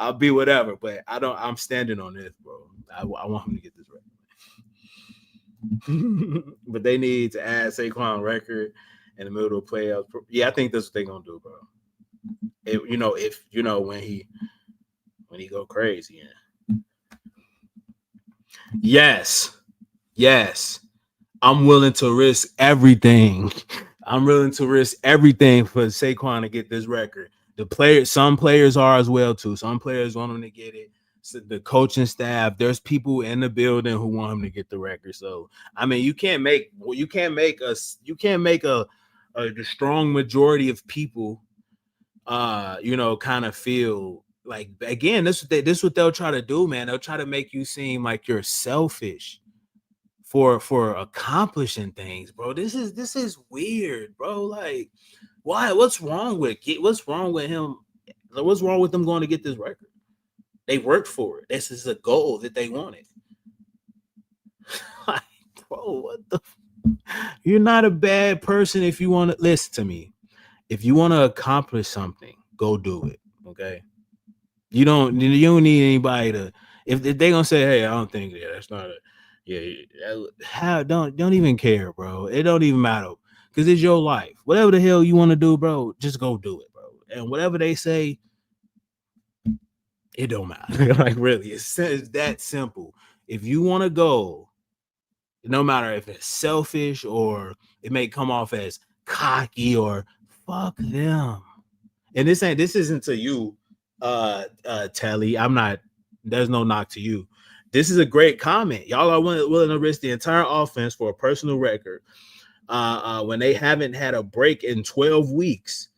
I'll be whatever. But I'm standing on this, bro. I want him to get this record. But they need to add Saquon record in the middle of the playoffs. Yeah, I think that's what they're gonna do, bro. When he go crazy. Yeah. Yes. I'm willing to risk everything. I'm willing to risk everything for Saquon to get this record. Some players are as well too. Some players want him to get it. So the coaching staff, there's people in the building who want him to get the record. So I mean, you can't make the strong majority of people kind of feel like, again, this is what they'll try to do, man. They'll try to make you seem like you're selfish for accomplishing things, bro. This is weird, bro. Like, why? What's wrong with him? What's wrong with them going to get this record? They worked for it. This is a goal that they wanted. Like, bro, what the? You're not a bad person if you want to listen to me. If you want to accomplish something, go do it. Okay. You don't need anybody to. If they're gonna say, "Hey, I don't think that's not don't even care, bro. It don't even matter, because it's your life. Whatever the hell you want to do, bro, just go do it, bro. And whatever they say, it don't matter. Like, really, it's that simple. If you want to go, no matter if it's selfish or it may come off as cocky or fuck them. And this isn't to you, Telly. I'm not. There's no knock to you. This is a great comment. Y'all are willing to risk the entire offense for a personal record when they haven't had a break in 12 weeks.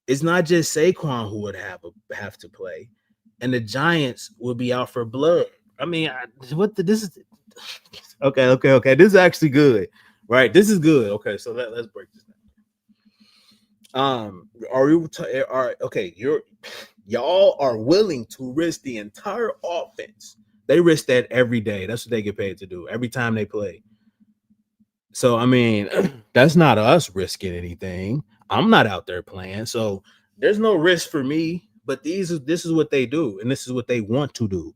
It's not just Saquon who would have to play, and the Giants will be out for blood. I mean, this is okay. This is actually good, right? This is good. Okay, so let's break this down. Y'all are willing to risk the entire offense. They risk that every day. That's what they get paid to do every time they play. So, I mean, that's not us risking anything. I'm not out there playing. So there's no risk for me, but this is what they do. And this is what they want to do.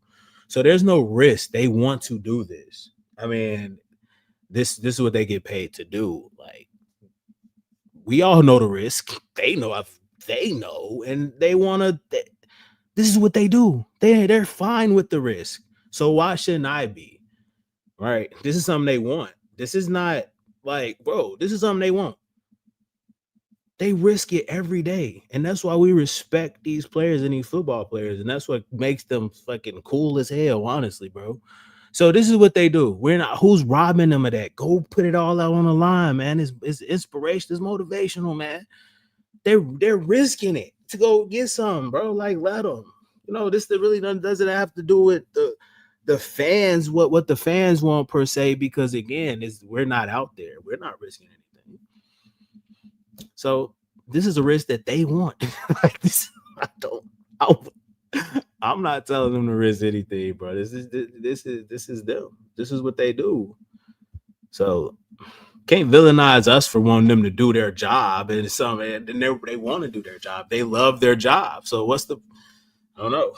So there's no risk. They want to do this. I mean, this is what they get paid to do. Like, we all know the risk. They know, and they want to, this is what they do. They're fine with the risk. So why shouldn't I be? Right? This is something they want. This is not like, bro, this is something they want. They risk it every day. And that's why we respect these players and these football players. And that's what makes them fucking cool as hell, honestly, bro. So this is what they do. We're not who's robbing them of that. Go put it all out on the line, man. It's inspiration, it's motivational, man. They're risking it to go get some, bro. Like let them. You know, this really doesn't have to do with the fans, what the fans want per se, because again, we're not out there. We're not risking anything. So this is a risk that they want. Like this, I'm not telling them to risk anything, bro. This is them. This is what they do. So can't villainize us for wanting them to do their job, and they want to do their job. They love their job. So what's the? I don't know.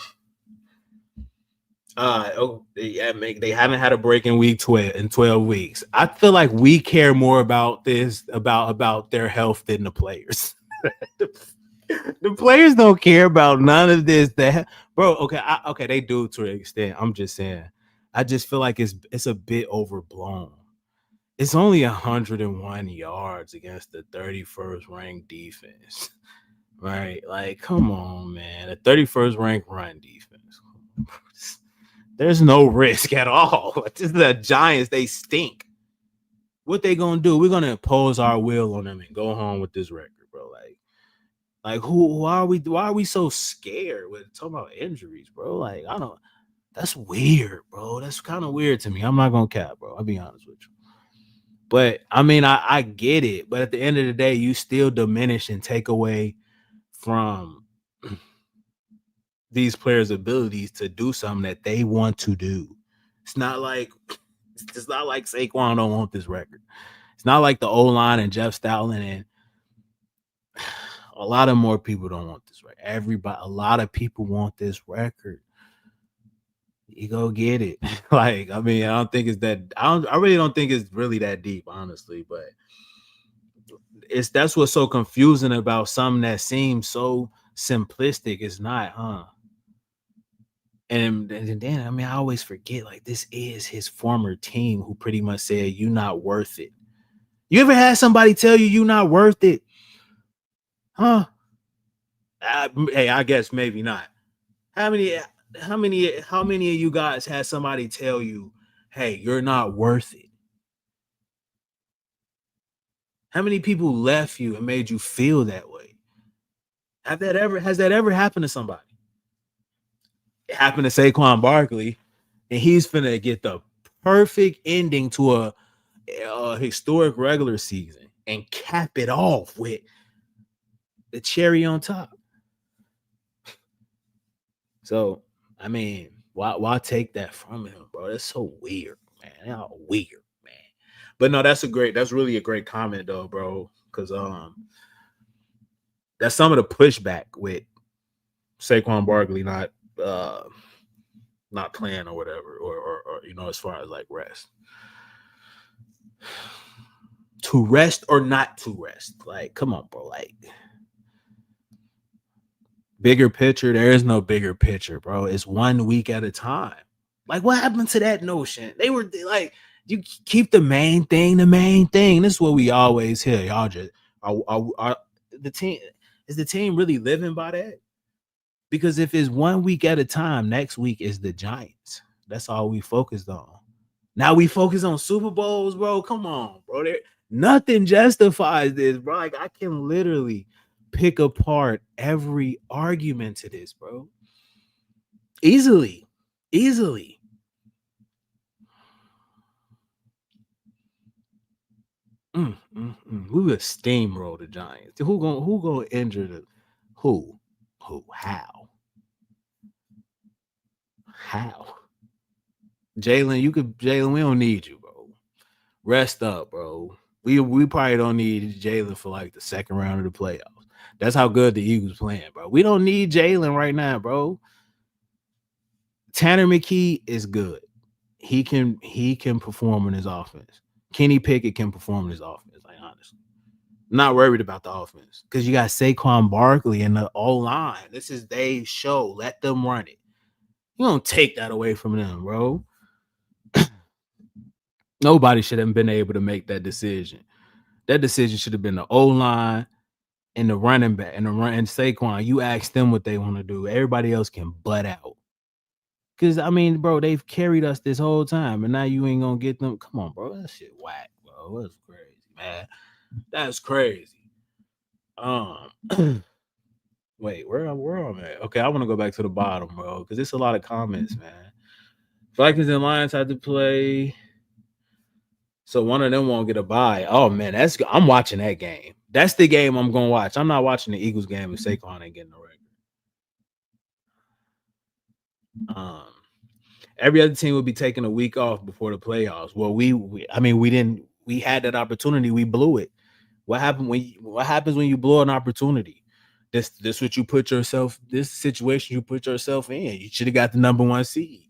They haven't had a break in week 12 in 12 weeks. I feel like we care more about this about their health than the players. The players don't care about none of this. Bro, okay, they do to an extent. I'm just saying. I just feel like it's a bit overblown. It's only 101 yards against the 31st ranked defense. Right? Like, come on, man. The 31st ranked run defense. There's no risk at all. This is the Giants. They stink. What they gonna do? We're gonna impose our will on them and go home with this record, bro. Like why are we so scared with talking about injuries, bro? Like, I don't. That's weird, bro. That's kind of weird to me. I'm not gonna cap, bro. I'll be honest with you. But I mean, I get it. But at the end of the day, you still diminish and take away from these players' abilities to do something that they want to do. It's not like Saquon don't want this record. It's not like the O-line and Jeff Stoutland and a lot of more people don't want this record. A lot of people want this record. You go get it. Like, I mean, I really don't think it's really that deep, honestly, but that's what's so confusing about something that seems so simplistic. It's not, huh? And then, I mean, I always forget, like, this is his former team who pretty much said, you're not worth it. You ever had somebody tell you you're not worth it? Huh? Hey, I guess maybe not. How many of you guys had somebody tell you, hey, you're not worth it? How many people left you and made you feel that way? Has that ever happened to somebody? It happened to Saquon Barkley, and he's finna get the perfect ending to a historic regular season and cap it off with the cherry on top. So, I mean, why take that from him, bro? That's so weird, man. That's weird, man. But no, that's really a great comment though, bro. Because that's some of the pushback with Saquon Barkley not playing or whatever, or you know, as far as like rest. To rest or not to rest. Like, come on, bro. Like, bigger picture, there is no bigger picture, bro. It's 1 week at a time. Like, what happened to that notion? They were like, you keep the main thing. This is what we always hear. Y'all just are the team. Is the team really living by that? Because if it's 1 week at a time, next week is the Giants. That's all we focused on. Now we focus on Super Bowls, bro. Come on, bro. Nothing justifies this, bro. Like, I can literally pick apart every argument to this, bro. Easily. We would steamroll the Giants. Who gonna injure the who? How? Jalen, we don't need you, bro. Rest up, bro. We probably don't need Jalen for like the second round of the playoffs. That's how good the Eagles playing, bro. We don't need Jalen right now, bro. Tanner McKee is good. He can perform in his offense. Kenny Pickett can perform in his offense. Like, honestly, I'm not worried about the offense because you got Saquon Barkley in the O-line. This is their show. Let them run it. You don't take that away from them, bro. Nobody should have been able to make that decision. That decision should have been the O-line and the running back and Saquon. You ask them what they want to do. Everybody else can butt out. Because I mean, bro, they've carried us this whole time, and now you ain't gonna get them. Come on, bro, that shit whack, bro. That's crazy, man. That's crazy. Wait, where am I? Okay, I want to go back to the bottom, bro, because it's a lot of comments, man. Vikings and Lions had to play, so one of them won't get a bye. Oh man, I'm watching that game. That's the game I'm gonna watch. I'm not watching the Eagles game if Saquon ain't getting the record. Every other team would be taking a week off before the playoffs. Well, we had that opportunity. We blew it. What happens when you blow an opportunity? This what you put yourself, this situation you put yourself in. You should have got the number 1 seed.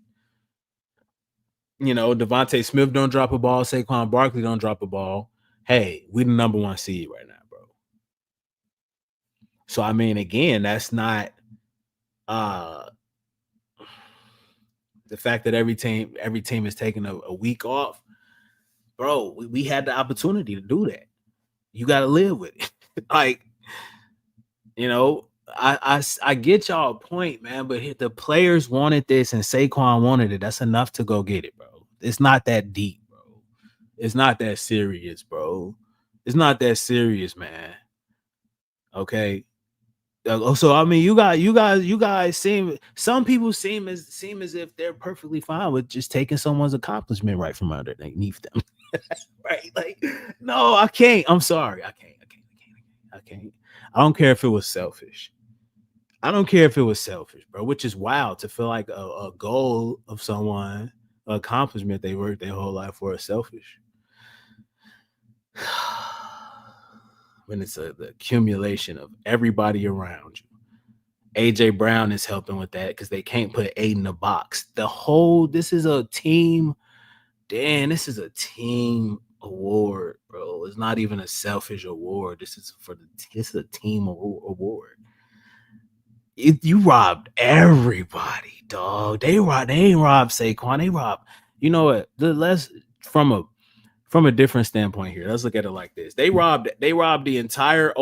You know, Devontae Smith don't drop a ball, Saquon Barkley don't drop a ball. Hey, we the number 1 seed right now, bro. So I mean, again, that's not the fact that every team is taking a week off, bro. We had the opportunity to do that. You got to live with it. Like, you know, I get y'all point, man, but the players wanted this and Saquon wanted it. That's enough to go get it, bro. It's not that deep, bro. It's not that serious, bro. It's not that serious, man. Okay. So I mean, you guys seem. Some people seem as if they're perfectly fine with just taking someone's accomplishment right from underneath them. Right? Like, no, I can't. I'm sorry, I can't. I don't care if it was selfish. I don't care if it was selfish, bro. Which is wild to feel like a goal of someone, an accomplishment they worked their whole life for, is selfish. When it's the accumulation of everybody around you. AJ Brown is helping with that because they can't put 8 in the box. This is a team. Dan, this is a team award, bro. It's not even a selfish award. This is a team award. You robbed everybody, dog. They ain't robbed Saquon. They robbed. You know what? Let's from a different standpoint here. Let's look at it like this. They robbed the entire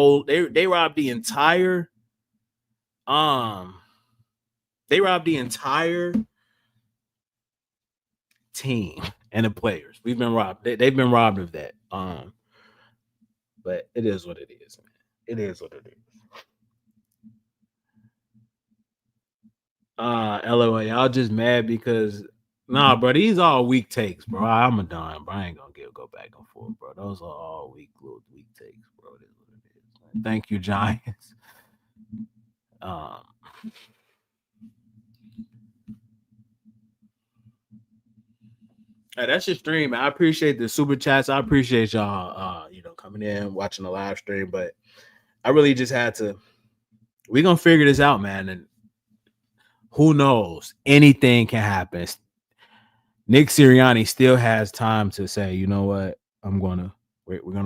team and the players. We've been robbed. They've been robbed of that. But it is what it is, man. It is what it is. LOA, y'all just mad because bro, these all weak takes, bro. I'm a dime, bro. I ain't gonna go back and forth, bro. Those are all weak takes, bro. It is what it is, man. Thank you, Giants. Hey, that's your stream, man. I appreciate the super chats. I appreciate y'all coming in, watching the live stream, but I really just had to. We're gonna figure this out, man. And who knows? Anything can happen. Nick Sirianni still has time to say, you know what? We're gonna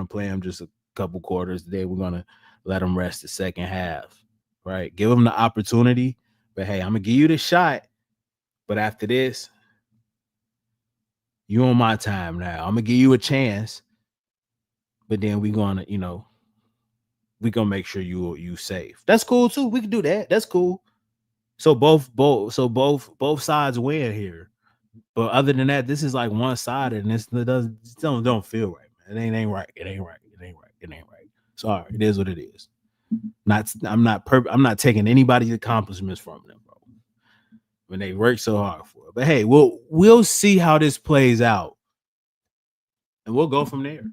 play him just a couple quarters today. We're gonna let him rest the second half, right? Give him the opportunity. But hey, I'm gonna give you the shot. But after this, you on my time now. I'm gonna give you a chance. But then we're gonna make sure you safe. That's cool too. We can do that. That's cool. So both sides win here. But other than that, this is like one-sided, and it don't feel right, man. It ain't right. It ain't right. Sorry, it is what it is. I'm not taking anybody's accomplishments from them, bro. When they work so hard for it. But hey, we'll see how this plays out, and we'll go from there.